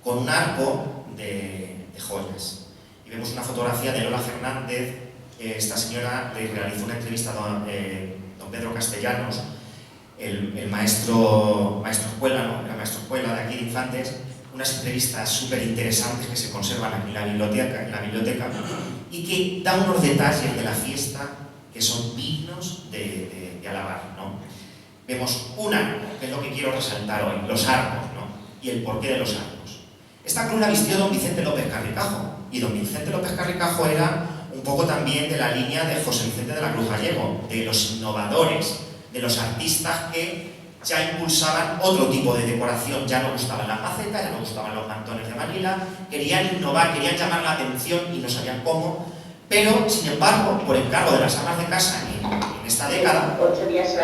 con un arco de joyas. Y vemos una fotografía de Lola Fernández. Esta señora le realizó una entrevista a don Pedro Castellanos, el maestro escuela, ¿no? El maestro escuela de aquí de Infantes, unas entrevistas súper interesantes que se conservan aquí en la biblioteca y que dan unos detalles de la fiesta que son dignos de alabar, ¿no? Vemos un arco, que es lo que quiero resaltar hoy, los arcos, ¿no? Y el porqué de los arcos. Esta cruz la vistió don Vicente López Carricajo, y don Vicente López Carricajo era un poco también de la línea de José Vicente de la Cruz Gallego, de los innovadores, de los artistas que ya impulsaban otro tipo de decoración, ya no gustaban las macetas, ya no gustaban los mantones de Manila, querían innovar, querían llamar la atención y no sabían cómo, pero, sin embargo, por encargo de las amas de casa en esta década...
8 días se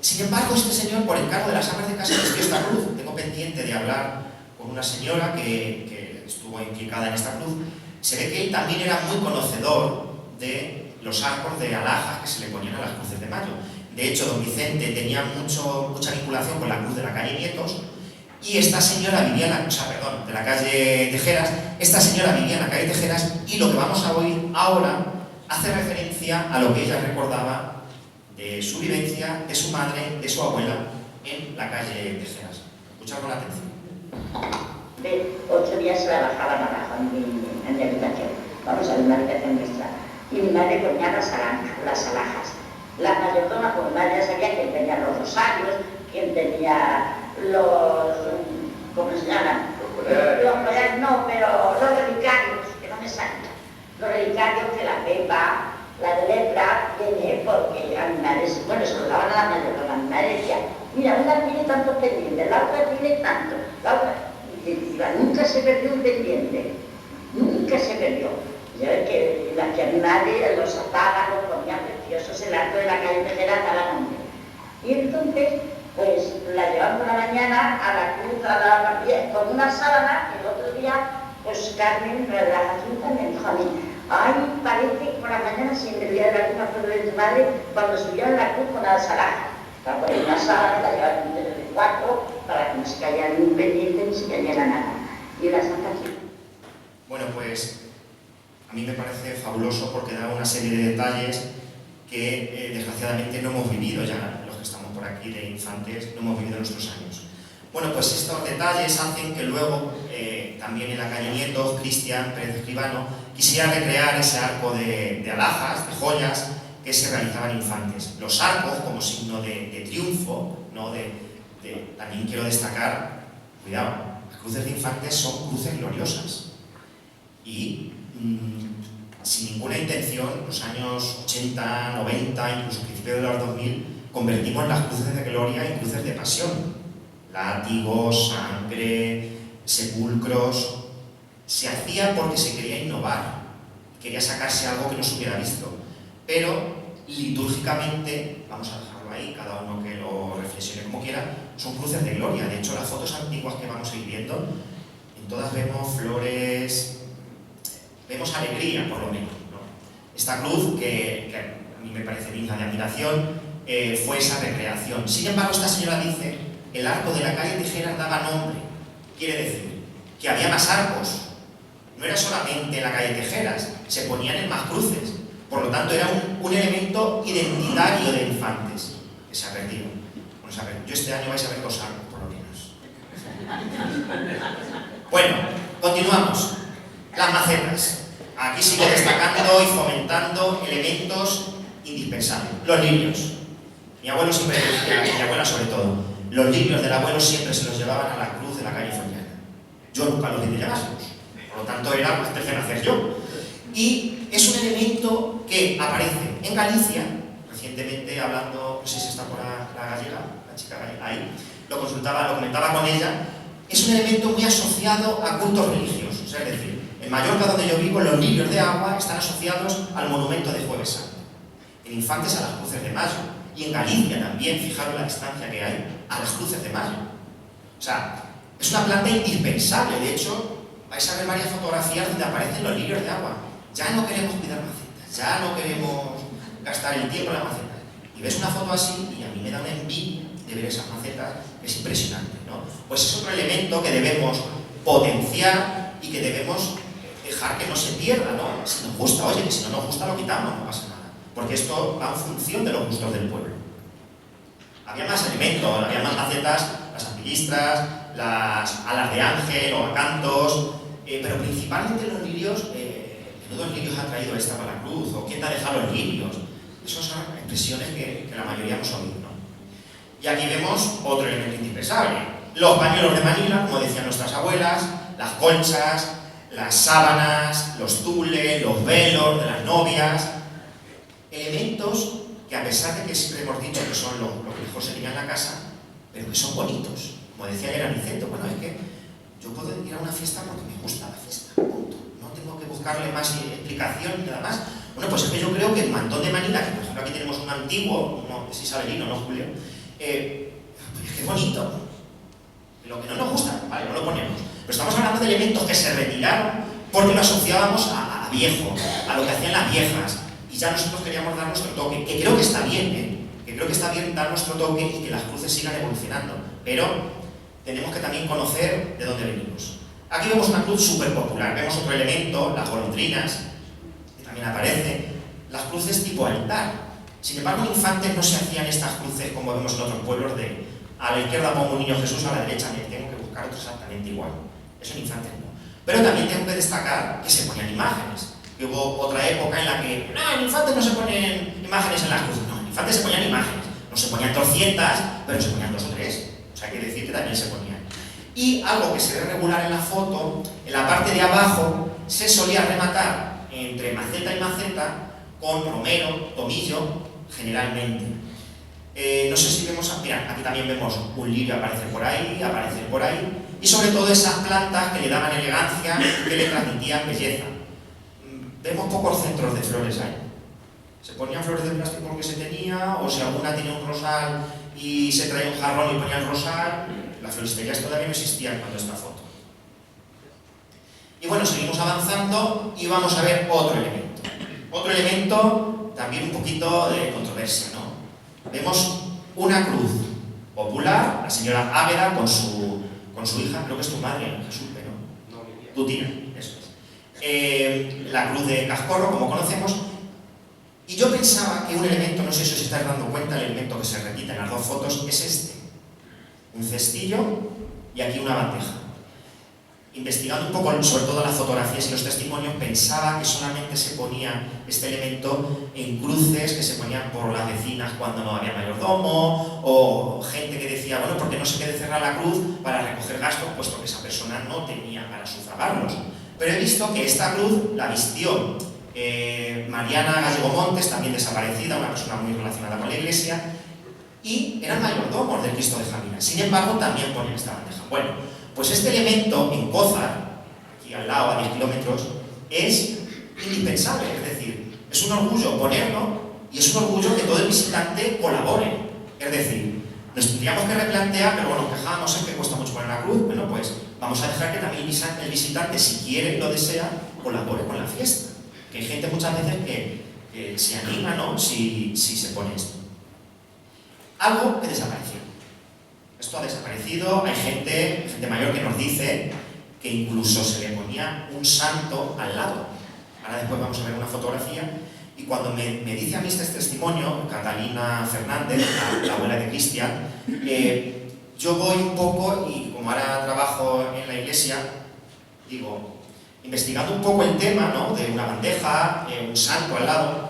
sin embargo, este señor, por encargo de las amas de casa, vistió esta cruz. Tengo pendiente de hablar con una señora que estuvo implicada en esta cruz. Se ve que él también era muy conocedor de los arcos de alhajas que se le ponían a las cruces de mayo. De hecho, don Vicente tenía mucha vinculación con la cruz de la calle Nietos, y esta señora vivía en de la calle Tejeras. Esta señora vivía en la calle Tejeras, y lo que vamos a oír ahora hace referencia a lo que ella recordaba de su vivencia, de su madre, de su abuela en la calle Tejeras. Escuchad con atención.
De 8 días se la bajaban abajo en mi habitación. Vamos a ver una habitación nuestra. Y mi madre ponía las alhajas. La mayordoma, como mi madre ya sabía quién tenía los rosarios, quién tenía los... ¿cómo se llaman? Los collar, no, pero los relicarios, que no me salen. Los relicarios que la Pepa, la de lepra, tiene, porque a mi madre, bueno, se lo daban a la mayordoma. Mi madre decía, mira, una tiene tantos pendientes, la otra tiene tanto, la otra... Y nunca se perdió un pendiente, nunca se perdió. Ya ves que la que a mi madre los ataba, los ponía preciosos, el arco de la calle Tejera daba nombre. Y entonces, pues la llevamos por la mañana a la cruz, con una sábana, y el otro día, pues Carmen, la de la Jacinta, me dijo a mí, ay, parece que por la mañana se me día de la cruz de tu madre cuando subieron la cruz con las alhajas. Para poner una sábana, la llevaron desde el cuarto, para que no se cayera ningún pendiente ni se cayera nada. Y la Santa Cruz.
Bueno, pues a mí me parece fabuloso porque da una serie de detalles que desgraciadamente no hemos vivido ya, los que estamos por aquí de infantes, no hemos vivido en nuestros años. Bueno, pues estos detalles hacen que luego, también en la calle Nietos, Cristian Pérez Escribano quisiera recrear ese arco de alhajas, de joyas, que se realizaban infantes. Los arcos, como signo de triunfo, ¿no? También quiero destacar, cuidado, las cruces de infantes son cruces gloriosas. Y sin ninguna intención, los años 80, 90, incluso principios de los 2000, convertimos las cruces de gloria en cruces de pasión. Látigos, sangre, sepulcros. Se hacía porque se quería innovar, quería sacarse algo que no se hubiera visto. Pero litúrgicamente, vamos a dejarlo ahí, cada uno que lo reflexione como quiera, son cruces de gloria. De hecho, las fotos antiguas que vamos a ir viendo, en todas vemos flores, vemos alegría, por lo menos, ¿no? Esta cruz, que a mí me parece digna de admiración, fue esa recreación. Sin embargo, esta señora dice, el arco de la calle Tijeras daba nombre. Quiere decir que había más arcos. No era solamente en la calle Tijeras, se ponían en más cruces. Por lo tanto, era un elemento identitario de infantes que se ha perdido. Bueno, yo este año vais a ver 2 arcos, por lo menos. Bueno, continuamos. Las macetas. Aquí sigo destacando y fomentando elementos indispensables. Los lirios. Mi abuelo siempre decía, mi abuela sobre todo, los lirios del abuelo siempre se los llevaban a la cruz de la calle Follana. Yo nunca los vi de llevárselos. Por lo tanto, era más tercero hacer yo. Y es un elemento que aparece en Galicia, recientemente hablando, no sé si está por la gallega, la chica gallega, ahí, lo comentaba con ella, es un elemento muy asociado a cultos religiosos. Es decir, en Mallorca, donde yo vivo, los lirios de agua están asociados al monumento de Jueves Santo. En Infantes a las cruces de mayo. Y en Galicia también, fijaros la distancia que hay, a las cruces de mayo. O sea, es una planta indispensable. De hecho, vais a ver varias fotografías donde aparecen los lirios de agua. Ya no queremos cuidar macetas, ya no queremos gastar el tiempo en las macetas. Y ves una foto así y a mí me da una envidia de ver esas macetas, es impresionante, ¿no? Pues es otro elemento que debemos potenciar y que debemos dejar que no se pierda, ¿no? Si nos gusta, oye, que si no nos gusta lo quitamos, no pasa nada. Porque esto va en función de los gustos del pueblo. Había más elementos, había más macetas, las ampillistras, las alas de ángel o acantos, pero principalmente los lirios. ¿Menudos lirios ha traído esta para la cruz? ¿O quién te ha dejado los lirios? Esas son expresiones que la mayoría hemos oído, ¿no? Y aquí vemos otro elemento indispensable. Los pañuelos de Manila, como decían nuestras abuelas, las colchas, las sábanas, los tules, los velos de las novias. elementos que, a pesar de que siempre hemos dicho que son lo que mejor se tenía en la casa, pero que son bonitos. Como decía ayer Aniceto, bueno, es que yo puedo ir a una fiesta porque me gusta la fiesta, punto. No tengo que buscarle más explicación ni nada más. Bueno, pues es que yo creo que el mantón de Manila, que por ejemplo aquí tenemos un antiguo, es isabelino, ¿no, Julio? Pues es que es bonito. Lo que no nos gusta, vale, no lo ponemos. Pero estamos hablando de elementos que se retiraron porque lo asociábamos a viejo, a lo que hacían las viejas. Y ya nosotros queríamos dar nuestro toque, que creo que está bien, que creo que está bien dar nuestro toque y que las cruces sigan evolucionando. Pero tenemos que también conocer de dónde venimos. Aquí vemos una cruz súper popular, vemos otro elemento, las golondrinas, que también aparece, las cruces tipo altar. Sin embargo, en Infantes no se hacían estas cruces como vemos en otros pueblos de a la izquierda pongo un niño Jesús, a la derecha me tengo que buscar otro exactamente igual. Eso en Infantes no. Pero también tengo que destacar que se ponían imágenes. Que hubo otra época en la que, no, en Infantes no se ponen imágenes en las cruces. No, en Infantes se ponían imágenes. No se ponían 200, pero se ponían 2 o 3. O sea, hay que decir que también se ponían. Y algo que se ve regular en la foto, en la parte de abajo, se solía rematar entre maceta y maceta con romero, tomillo, generalmente. No sé si vemos, mira, aquí también vemos un lirio aparecer por ahí, y sobre todo esas plantas que le daban elegancia, que le transmitían belleza. Vemos pocos centros de flores ahí. Se ponían flores de plástico porque se tenía, o si alguna tenía un rosal y se traía un jarrón y ponía el rosal. Las floristerías todavía no existían cuando esta foto. Y bueno, seguimos avanzando y vamos a ver otro elemento. Otro elemento también un poquito de controversia, ¿no? Vemos una cruz popular, la señora Águeda con su hija, creo que es tu madre, Jesús, pero no, tu tía, eso es. La cruz de Cascorro, como conocemos. Y yo pensaba que un elemento, no sé si os estáis dando cuenta, el elemento que se repite en las dos fotos es este. Un cestillo y aquí una bandeja. Investigando un poco, sobre todo las fotografías y los testimonios, pensaba que solamente se ponía este elemento en cruces que se ponían por las vecinas cuando no había mayordomo, o gente que decía, bueno, ¿por qué no se quede cerrar la cruz para recoger gastos? Puesto que esa persona no tenía para sufragarlos. Pero he visto que esta cruz la vistió Mariana Gallego Montes, también desaparecida, una persona muy relacionada con la iglesia, y eran mayordomos del Cristo de Jamina. Sin embargo, también ponen esta bandeja. Bueno, pues este elemento en Cózar, aquí al lado, a 10 kilómetros, es indispensable. Es decir, es un orgullo ponerlo y es un orgullo que todo el visitante colabore. Es decir, nos tendríamos que replantear, pero bueno, quejábamos en que cuesta mucho poner la cruz. Bueno, pues vamos a dejar que también el visitante, si quiere y lo desea, colabore con la fiesta. Que hay gente muchas veces que se anima, ¿no?, si se pone esto. Algo que desapareció. Esto ha desaparecido, hay gente mayor que nos dice que incluso se le ponía un santo al lado. Ahora después vamos a ver una fotografía y cuando me dice a mí este testimonio, Catalina Fernández, la abuela de Cristian, yo voy un poco y como ahora trabajo en la iglesia, digo, investigando un poco el tema, ¿no?, de una bandeja, un santo al lado,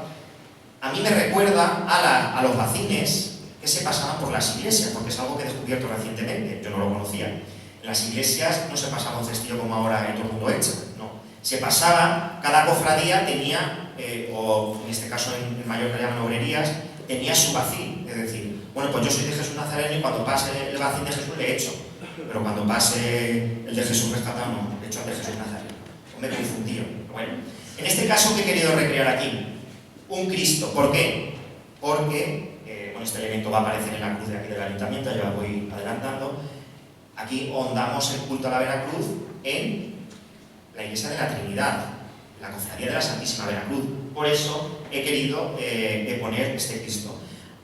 a mí me recuerda a los bacines que se pasaban por las iglesias, porque es algo que he descubierto recientemente, yo no lo conocía. En las iglesias no se pasaba un cestillo como ahora todo el mundo echa, no. Se pasaba, cada cofradía tenía, o en este caso en Mallorca llaman obrerías, tenía su bacín, es decir, bueno, pues yo soy de Jesús Nazareno y cuando pase el bacín de Jesús le echo, pero cuando pase el de Jesús rescatado no, le echo al de Jesús Nazareno. Me he confundido. Bueno, en este caso, ¿qué he querido recrear aquí? Un Cristo. ¿Por qué? Porque este elemento va a aparecer en la cruz de aquí del ayuntamiento, ya lo voy adelantando. Aquí hondamos el culto a la Veracruz en la iglesia de la Trinidad, la cofradía de la Santísima Veracruz. Por eso he querido poner este Cristo.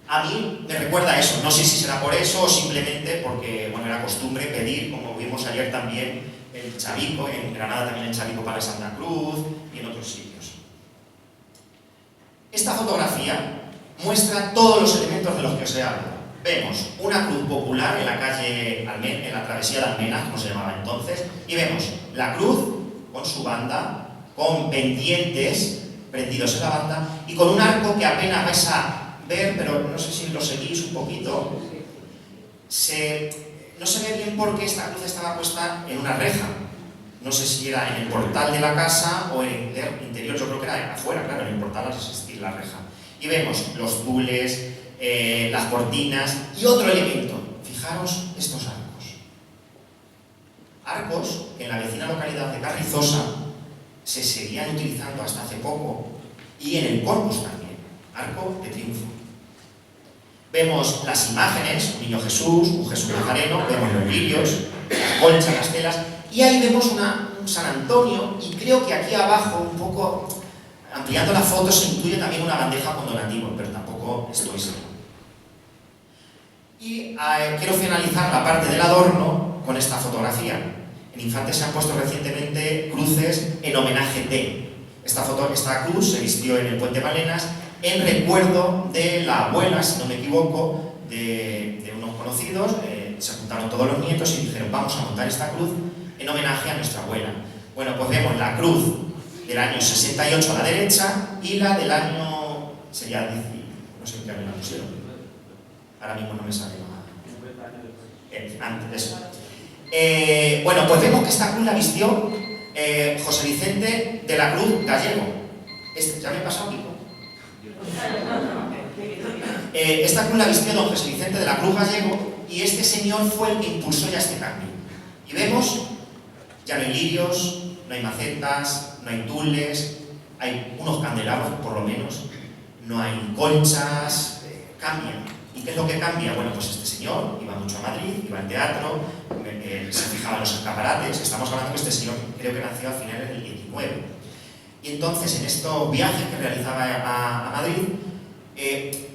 A mí me recuerda a eso, no sé si será por eso o simplemente porque, bueno, era costumbre pedir, como vimos ayer también, el Chavico, en Granada también el Chavico para Santa Cruz y en otros sitios. Esta fotografía muestra todos los elementos de los que os he hablado. Vemos una cruz popular en la calle, en la travesía de Almenas, como se llamaba entonces, y vemos la cruz con su banda, con pendientes prendidos en la banda y con un arco que apenas vais a ver, pero no sé si lo seguís un poquito. No se ve bien porque esta cruz estaba puesta en una reja. No sé si era en el portal de la casa o en el interior, yo creo que era afuera, claro, en el portal al existir la reja. Y vemos los tules, las cortinas y otro elemento. Fijaros estos arcos. Arcos que en la vecina localidad de Carrizosa se seguían utilizando hasta hace poco, y en el Corpus también, arco de triunfo. Vemos las imágenes, un niño Jesús, un Jesús Nazareno, vemos los lirios, las conchas, las telas, y ahí vemos un San Antonio, y creo que aquí abajo, un poco ampliando la foto, se incluye también una bandeja con donativos, pero tampoco estoy seguro. Y quiero finalizar la parte del adorno con esta fotografía. En Infante se han puesto recientemente cruces en homenaje de. Esta cruz se vistió en el Puente Malenas en recuerdo de la abuela, si no me equivoco, de unos conocidos. Se juntaron todos los nietos y dijeron, vamos a montar esta cruz en homenaje a nuestra abuela. Bueno, pues vemos la cruz del año 68 a la derecha y la del año, sería, no sé qué año la pusieron, ahora mismo no me sale nada. Antes, eso. Bueno, pues vemos que esta cruz la vistió José Vicente de la Cruz Gallego. ¿Ya me he pasado, Kiko? Esta cruz la vistió don José Vicente de la Cruz Gallego, y este señor fue el que impulsó ya este cambio. Y vemos, ya no hay lirios, no hay macetas, no hay tules, hay unos candelabros por lo menos, no hay conchas, cambia. ¿Y qué es lo que cambia? Bueno, pues este señor iba mucho a Madrid, iba al teatro, se fijaba en los escaparates. Estamos hablando que este señor creo que nació a finales del 19. Y entonces en estos viajes que realizaba a Madrid,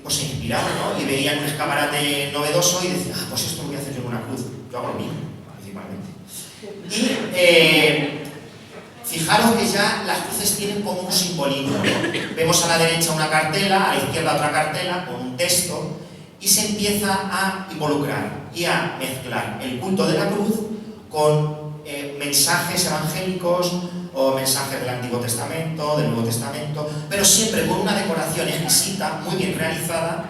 pues se inspiraba, ¿no? Y veían un escaparate novedoso y decía, ah, pues esto lo voy a hacer yo en una cruz. Yo hago lo mismo, principalmente. Y fijaros que ya las cruces tienen como un simbolismo, ¿no? Vemos a la derecha una cartela, a la izquierda otra cartela con un texto, y se empieza a involucrar y a mezclar el culto de la cruz con mensajes evangélicos o mensajes del Antiguo Testamento, del Nuevo Testamento, pero siempre con una decoración exquisita, muy bien realizada,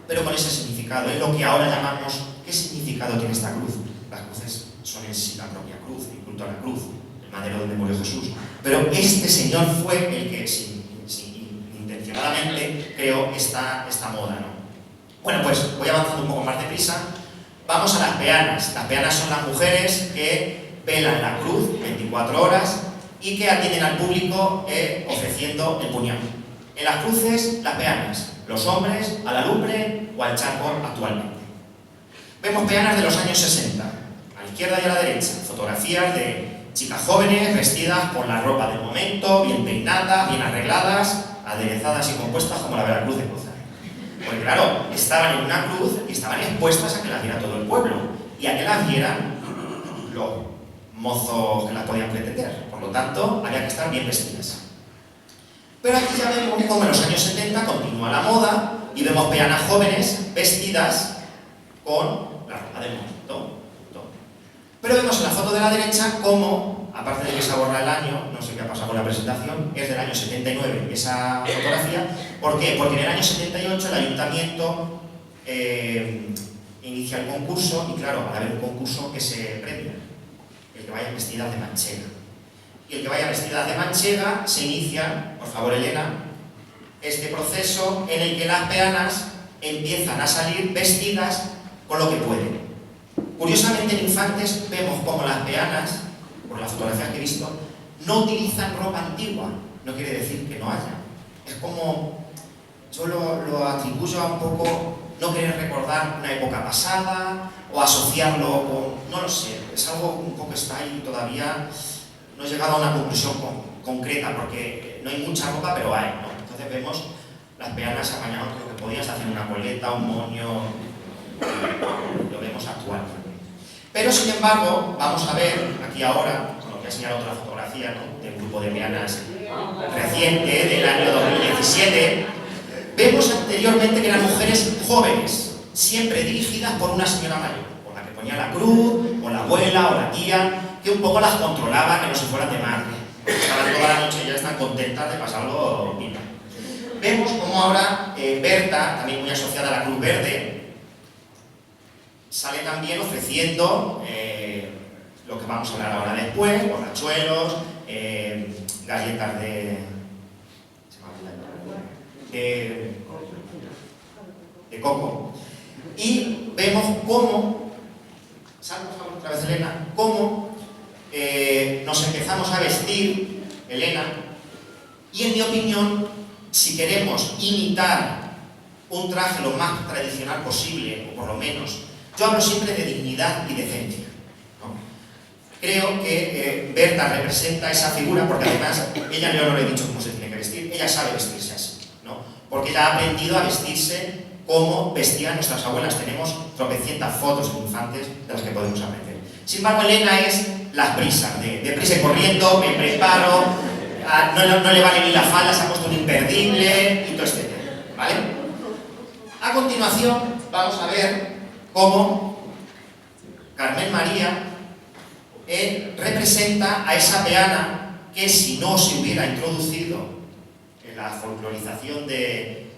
pero con ese significado. Es lo que ahora llamamos, ¿qué significado tiene esta cruz? Las cruces son en sí la propia cruz, el culto a la cruz, el madero donde murió Jesús. Pero este señor fue el que, intencionadamente, creó esta moda, ¿no? Bueno, pues voy avanzando un poco más deprisa. Vamos a las peanas. Las peanas son las mujeres que velan la cruz 24 horas y que atienden al público ofreciendo el puñado. En las cruces, las peanas. Los hombres a la lumbre o al charco actualmente. Vemos peanas de los años 60, a la izquierda y a la derecha. Fotografías de chicas jóvenes vestidas con la ropa del momento, bien peinadas, bien arregladas, aderezadas y compuestas como la Veracruz de Cruzar. Porque claro, estaban en una cruz y estaban expuestas a que las viera todo el pueblo y a que las vieran los mozos que las podían pretender. Por lo tanto, había que estar bien vestidas. Pero aquí ya vemos cómo en los años 70 continúa la moda y vemos peanas jóvenes vestidas con la ropa del momento. Pero vemos en la foto de la derecha cómo, aparte de que se borra el año, no sé qué ha pasado con la presentación, es del año 79 esa fotografía. ¿Por qué? Porque en el año 78 el ayuntamiento inicia el concurso y claro, al haber un concurso que se premia, el que vaya vestidas de manchega. Y el que vaya vestidas de manchega se inicia, por favor Elena, este proceso en el que las peanas empiezan a salir vestidas con lo que pueden. Curiosamente en Infantes vemos como las peanas, por las fotografías que he visto, no utilizan ropa antigua. No quiere decir que no haya. Es como, yo lo atribuyo a un poco no querer recordar una época pasada o asociarlo con, no lo sé, es algo un poco está ahí todavía, no he llegado a una conclusión concreta porque no hay mucha ropa, pero hay, ¿no? Entonces vemos las peanas apañadas con lo que podías hacer una coleta, un moño, lo vemos actual. Pero sin embargo, vamos a ver aquí ahora, con lo que ha señalado otra fotografía, ¿no?, del grupo de peanas reciente, del año 2017, vemos anteriormente que eran mujeres jóvenes, siempre dirigidas por una señora mayor, por la que ponía la cruz, o la abuela, o la tía, que un poco las controlaba, que no se fueran de madre. Estaban toda la noche y ya están contentas de pasarlo bien. Vemos como ahora Berta, también muy asociada a la Cruz Verde, sale también ofreciendo lo que vamos a hablar ahora después, borrachuelos, galletas de coco. Y vemos cómo, sal por favor otra vez Elena, cómo nos empezamos a vestir, Elena, y en mi opinión, si queremos imitar un traje lo más tradicional posible, o por lo menos, yo hablo siempre de dignidad y decencia, ¿no? Creo que Berta representa esa figura, porque además, ella yo no le he dicho cómo se tiene que vestir, ella sabe vestirse así, ¿no? Porque ella ha aprendido a vestirse como vestían nuestras abuelas. Tenemos tropecientas fotos de infantes de las que podemos aprender. Sin embargo, Elena es las prisas, de prisa y corriendo, me preparo, no le vale ni la falda, se ha puesto un imperdible y todo este tema, ¿vale? A continuación, vamos a ver cómo Carmen María representa a esa peana que, si no se hubiera introducido en la folclorización de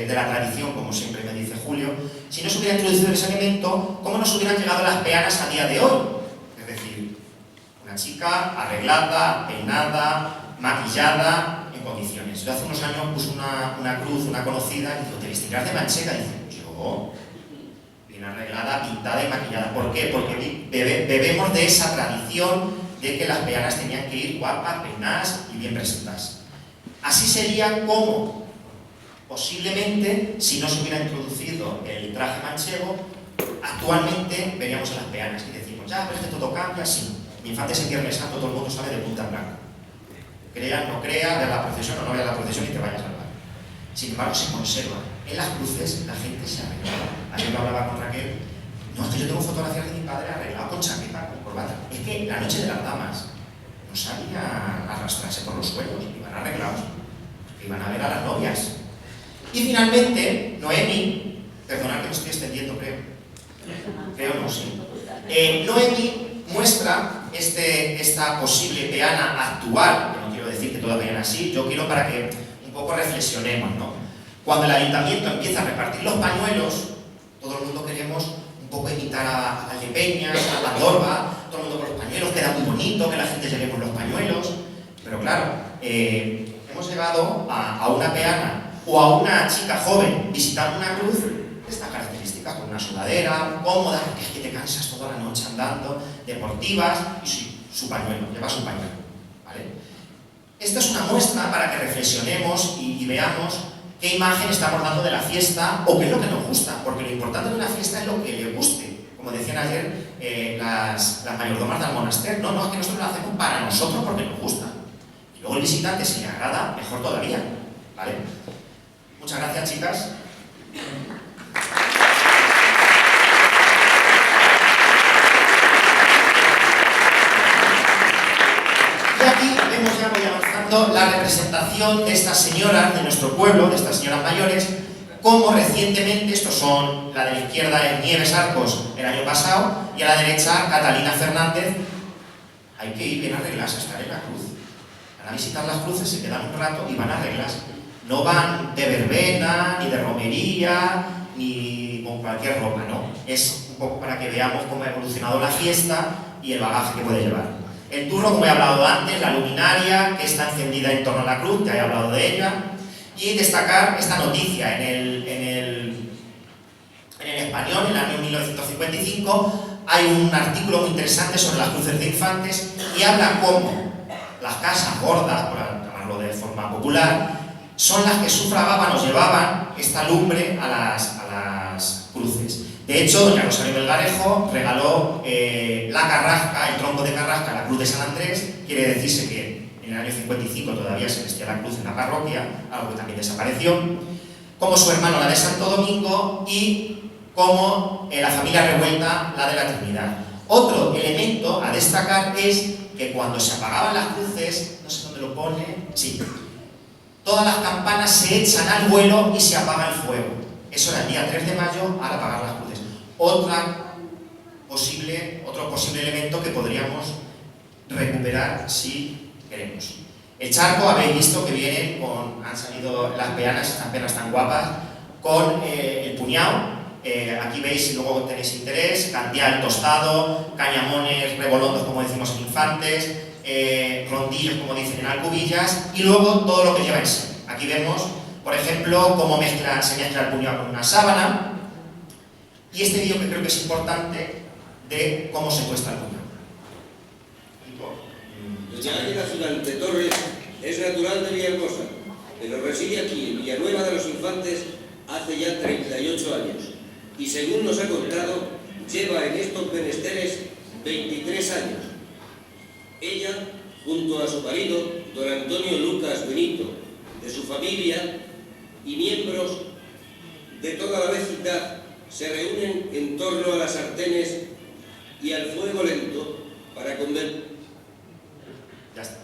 la tradición, como siempre me dice Julio, si no se hubiera introducido ese elemento, ¿cómo nos hubieran llegado las peanas a día de hoy? Es decir, una chica arreglada, peinada, maquillada, en condiciones. Yo hace unos años puse una cruz, una conocida, y digo, ¿te vestirás de manchega? Y dice, yo, bien arreglada, pintada y maquillada. ¿Por qué? Porque bebemos de esa tradición de que las peanas tenían que ir guapas, peinadas y bien presentadas. Así sería como posiblemente, si no se hubiera introducido el traje manchego, actualmente veríamos a las peanas y decimos, ya, pero es que todo cambia, sí. Mi infante es en Viernes Santo, todo el mundo sale de punta en blanco. Crea, no crea, vea la procesión o no vea la procesión y te vayas al bar. Sin embargo, se conserva. En las cruces la gente se arreglaba. Ayer lo hablaba con Raquel. No, es que yo tengo fotografías de mi padre arreglado con chaqueta, con corbata. Es que la noche de las damas no salían a arrastrarse por los suelos, iban arreglados, iban a ver a las novias. Y finalmente, Noemi, perdonad que me estoy extendiendo, creo no, sí. Noemi muestra esta posible peana actual, que no quiero decir que toda peana así, yo quiero para que un poco reflexionemos, ¿no? Cuando el ayuntamiento empieza a repartir los pañuelos, todo el mundo queremos un poco imitar a Valdepeñas, a Pandorba, todo el mundo con los pañuelos, queda muy bonito que la gente llevemos los pañuelos, pero claro, hemos llegado a una peana o a una chica joven visitando una cruz de estas características, con una sudadera cómoda, porque es que te cansas toda la noche andando, deportivas, y su pañuelo, lleva su pañuelo, ¿vale? Esta es una muestra para que reflexionemos y veamos qué imagen estamos dando de la fiesta o qué es lo que nos gusta, porque lo importante de una fiesta es lo que le guste. Como decían ayer las mayordomas del monasterio, no, es que nosotros lo hacemos para nosotros porque nos gusta. Y luego el visitante, si le agrada, mejor todavía, ¿vale? Muchas gracias, chicas. Y aquí vemos, ya voy avanzando, la representación de estas señoras de nuestro pueblo, de estas señoras mayores, como recientemente, estos son, la de la izquierda es Nieves Arcos el año pasado, y a la derecha Catalina Fernández. Hay que ir bien arregladas a estar en la cruz. Van a visitar las cruces, se quedan un rato y van a arreglarse. No van de verbena, ni de romería, ni con cualquier ropa, ¿no? Es un poco para que veamos cómo ha evolucionado la fiesta y el bagaje que puede llevar. El turno, como he hablado antes, la luminaria, que está encendida en torno a la cruz, ya he hablado de ella, y destacar esta noticia. En el Español, en el año 1955, hay un artículo muy interesante sobre las cruces de infantes y habla cómo las casas gordas, por llamarlo de forma popular, son las que sufragaban o llevaban esta lumbre a las cruces. De hecho, doña Rosario Melgarejo regaló la carrasca, el tronco de carrasca a la cruz de San Andrés. Quiere decirse que en el año 55 todavía se vestía la cruz en la parroquia, algo que también desapareció, como su hermano la de Santo Domingo y como la familia Revuelta la de la Trinidad. Otro elemento a destacar es que cuando se apagaban las cruces, no sé dónde lo pone, sí, todas las campanas se echan al vuelo y se apaga el fuego. Eso era el día 3 de mayo al apagar las cruces. Otro posible elemento que podríamos recuperar si queremos. El charco, habéis visto que vienen han salido las peanas, estas peanas tan guapas, con el puñado. Aquí veis, luego tenéis interés, candial tostado, cañamones rebolondos, como decimos en infantes, rondillos, como dicen en alcubillas, y luego todo lo que lleva en sí. Aquí vemos Por ejemplo, cómo se mezcla el puñado con una sábana, y este vídeo que creo que es importante de cómo se cuesta el puñado.
Doña Águeda Zulante Torres es natural de Villahermosa, pero reside aquí en Villanueva de los Infantes hace ya 38 años y, según nos ha contado, lleva en estos menesteres 23 años. Ella, junto a su marido, don Antonio Lucas Benito, de su familia y miembros de toda la vecindad, se reúnen en torno a las sartenes y al fuego lento para comer.
Ya está.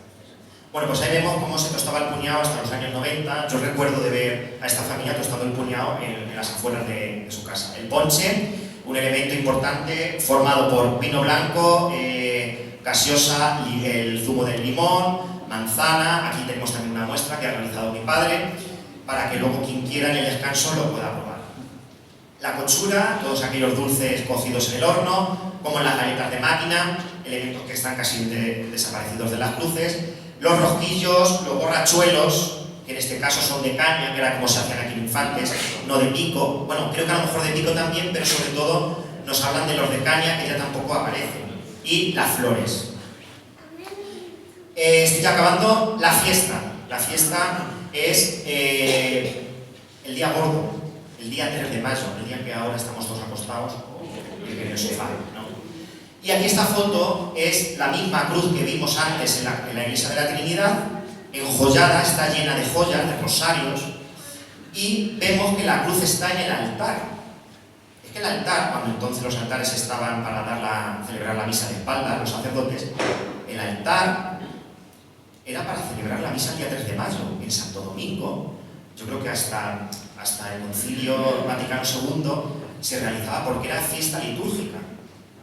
Bueno, pues ahí vemos cómo se tostaba el puñado hasta los años 90. Yo recuerdo de ver a esta familia tostando el puñado en las afueras de su casa. El ponche, un elemento importante formado por vino blanco, gaseosa, y el zumo del limón, manzana. Aquí tenemos también una muestra que ha realizado mi padre, para que luego quien quiera en el descanso lo pueda probar. La cochura, todos aquellos dulces cocidos en el horno, como las galletas de máquina, elementos que están casi desaparecidos de las cruces, los rosquillos, los borrachuelos, que en este caso son de caña, que era como se hacían aquí en Infantes, no de pico. Bueno, creo que a lo mejor de pico también, pero sobre todo nos hablan de los de caña, que ya tampoco aparecen. Y las flores. Estoy ya acabando. La fiesta. La fiesta es el día gordo, el día 3 de mayo, el día que ahora estamos todos acostados en el sofá, ¿no? Y aquí esta foto es la misma cruz que vimos antes en la iglesia de la Trinidad, enjollada, está llena de joyas, de rosarios, y vemos que la cruz está en el altar. Es que el altar, cuando entonces los altares estaban para celebrar la misa de espaldas, los sacerdotes, el altar era para celebrar la misa el día 3 de mayo, en Santo Domingo. Yo creo que hasta el Concilio Vaticano II se realizaba porque era fiesta litúrgica.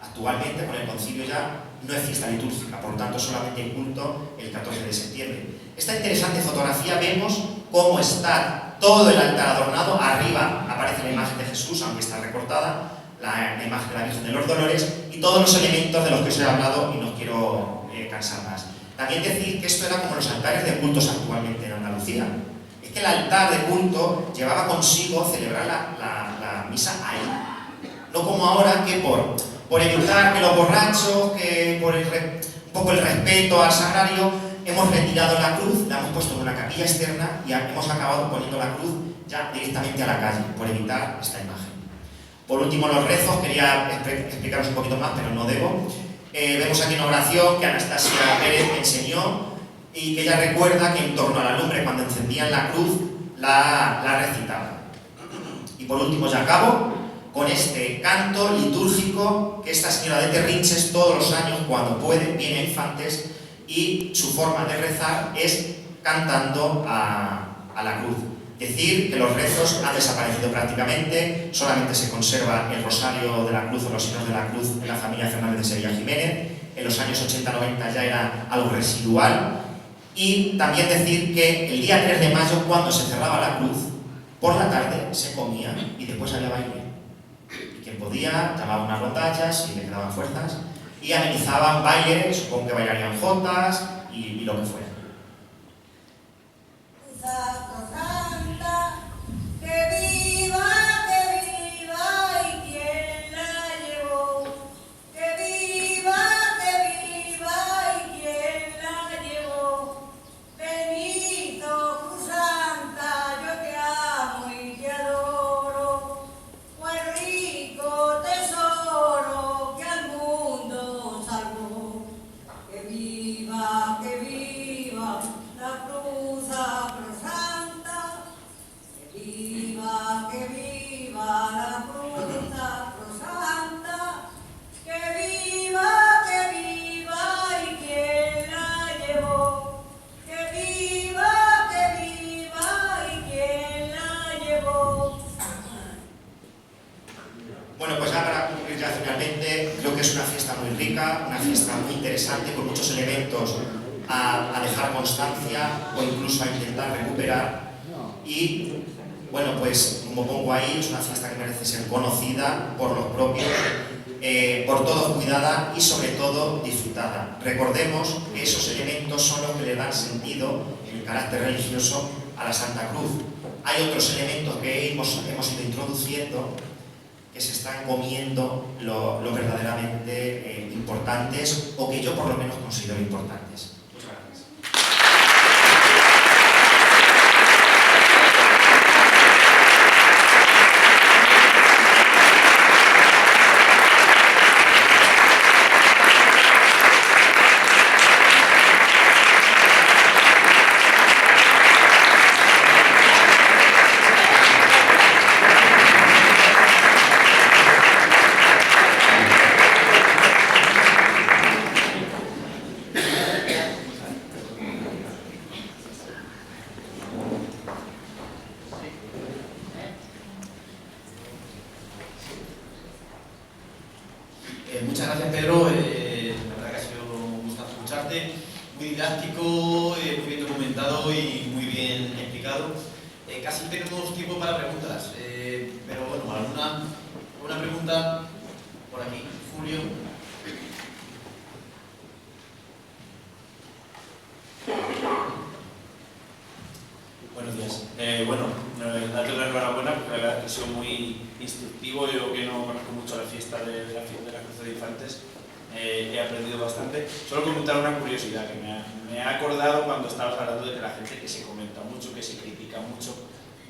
Actualmente, con el concilio ya no es fiesta litúrgica, por lo tanto solamente hay culto el 14 de septiembre. Esta interesante fotografía vemos cómo está todo el altar adornado. Arriba aparece la imagen de Jesús, aunque está recortada, la imagen de la Virgen de los Dolores y todos los elementos de los que os he hablado y no quiero cansar más. También decir que esto era como los altares de cultos actualmente en Andalucía. Es que el altar de culto llevaba consigo celebrar la misa ahí. No como ahora que por evitar que los borrachos, que por un poco el respeto al sagrario, hemos retirado la cruz, la hemos puesto en una capilla externa y hemos acabado poniendo la cruz ya directamente a la calle, por evitar esta imagen. Por último, los rezos, quería explicaros un poquito más, pero no debo. Vemos aquí una oración que Anastasia Pérez me enseñó y que ella recuerda que en torno a la lumbre, cuando encendían la cruz, la recitaban. Y por último, ya acabo con este canto litúrgico que esta señora de Terrinches todos los años, cuando puede, viene a Infantes y su forma de rezar es cantando a la cruz. Decir que los rezos han desaparecido prácticamente, solamente se conserva el rosario de la cruz o los signos de la cruz en la familia Fernández de Sevilla Jiménez. En los años 80-90 ya era algo residual. Y también decir que el día 3 de mayo, cuando se cerraba la cruz, por la tarde se comía y después había baile. Quien podía llamaba unas rondallas y le quedaban fuerzas y amenizaban baile, supongo que bailarían jotas y lo que fuera. Bueno, pues ya para concluir ya finalmente, creo que es una fiesta muy rica, una fiesta muy interesante, con muchos elementos a dejar constancia o incluso a intentar recuperar. Y bueno, pues como pongo ahí, es una fiesta que merece ser conocida por los propios, por todos cuidada y sobre todo disfrutada. Recordemos que esos elementos son los que le dan sentido, el carácter religioso a la Santa Cruz. Hay otros elementos que hemos ido introduciendo que se están comiendo lo verdaderamente importantes, o que yo por lo menos considero importantes. Muchas gracias.
Muchas gracias, Pedro. La verdad que ha sido un gusto escucharte. Muy didáctico, muy bien documentado y muy bien explicado. Casi tenemos tiempo para preguntas, pero bueno, alguna pregunta por aquí. Julio.
Buenos días. Darte la enhorabuena, porque la verdad es que ha sido muy instructivo. Yo que no conozco mucho la fiesta de la Cruz de Infantes, he aprendido bastante. Solo comentar una curiosidad que me ha acordado cuando estabas hablando de que la gente que se comenta mucho, que se critica mucho.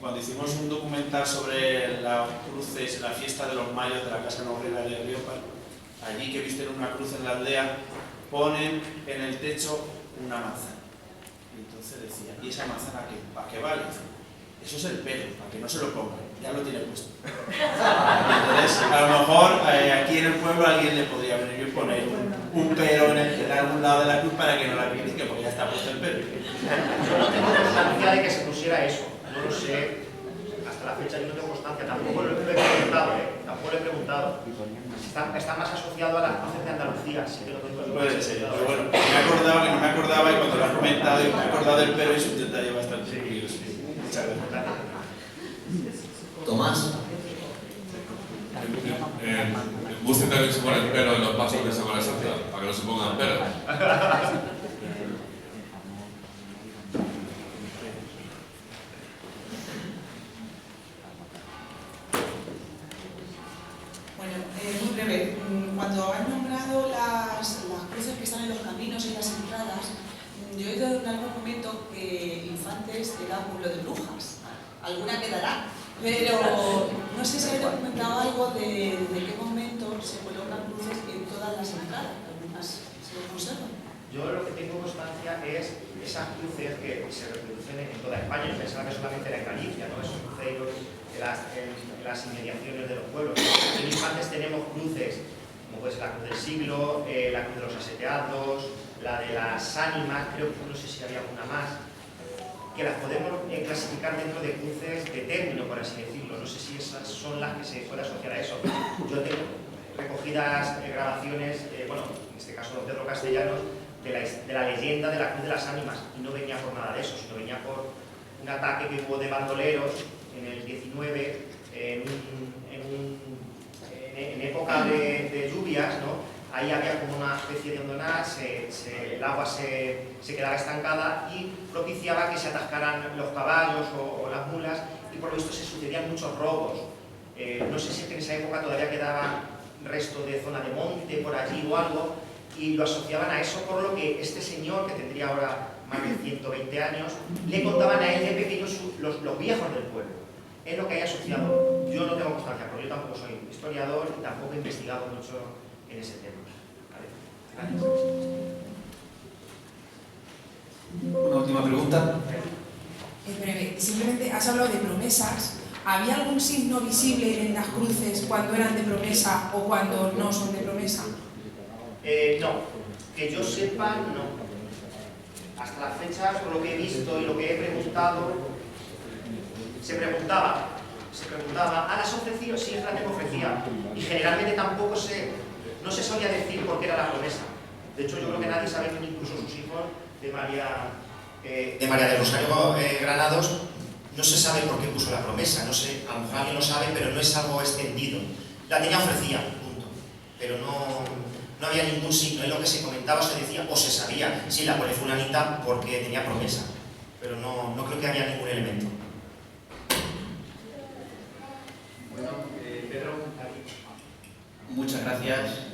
Cuando hicimos un documental sobre las cruces, la fiesta de los mayos de la Casa Noguera de Riopar, allí que visten una cruz en la aldea, ponen en el techo una manzana. Y entonces decía, ¿y esa manzana para qué vale? Eso es el pelo, para que no se lo ponga, ya lo tiene puesto. Entonces, a lo mejor aquí en el pueblo alguien le podría venir y poner un pelo en algún lado de la cruz para que no la critique, porque ya está puesto el pelo.
Yo no tengo constancia de que se pusiera eso, no lo sé. Hasta la fecha yo no tengo constancia, tampoco lo he preguntado, tampoco lo he preguntado. Está más asociado a las cruces de Andalucía, sí que lo tengo.
Puede ser, pero bueno, no me acordaba y cuando lo has comentado y me he acordado del pelo, es un detalle bastante curioso. Muchas gracias.
Tomás.
Me gusta también se pone el pelo en los pasos de Semana Santa, para que no se pongan pelo.
Bueno, muy breve. Cuando han nombrado las cruces que están en los caminos y las entradas, yo he oído en algún momento que Infantes era pueblo de brujas. Alguna quedará, pero no sé si hay documentado algo de qué momento se colocan cruces en todas las entradas. Algunas se conservan.
Yo lo que tengo constancia es esas cruces que se reproducen en toda España. Yo pensaba que solamente era en Galicia, ¿no? Esos cruceros en las inmediaciones de los pueblos. En Infantes tenemos cruces, como puede ser la Cruz del Siglo, la Cruz de los Aseteados, la de las Ánimas, creo que no sé si había alguna más, que las podemos clasificar dentro de cruces de término, por así decirlo. No sé si esas son las que se puede asociar a eso. Yo tengo recogidas grabaciones, bueno, en este caso de Pedro Castellanos, de la leyenda de la Cruz de las Ánimas, y no venía por nada de eso, sino venía por un ataque que hubo de bandoleros en el 19, en época de lluvias, ¿no? Ahí había como una especie de hondonada, el agua se quedaba estancada y propiciaba que se atascaran los caballos o las mulas, y por lo visto se sucedían muchos robos. No sé si es que en esa época todavía quedaba resto de zona de monte por allí o algo, y lo asociaban a eso, por lo que este señor, que tendría ahora más de 120 años, le contaban a él de pequeños los viejos del pueblo. Es lo que hay asociado. Yo no tengo constancia, porque yo tampoco soy historiador y tampoco he investigado mucho en ese tema. ¿Vale? Gracias.
Una última pregunta.
Es breve. Simplemente has hablado de promesas. ¿Había algún signo visible en las cruces cuando eran de promesa o cuando no son de promesa?
No, que yo sepa, no. Hasta la fecha, por lo que he visto y lo que he preguntado, se preguntaba, ¿a las ofrecido? Sí, es la que me ofrecía. Y generalmente tampoco no se solía decir por qué era la promesa. De hecho, yo creo que nadie sabe, incluso sus hijos de María del Rosario Granados, no se sabe por qué puso la promesa. No sé, a lo mejor alguien lo sabe, pero no es algo extendido. La tenía ofrecida, punto. Pero no había ningún signo. Es lo que se comentaba, se decía o se sabía. Sí, la pone fulanita porque tenía promesa. pero no creo que haya ningún elemento.
Bueno, Pedro, muchas gracias.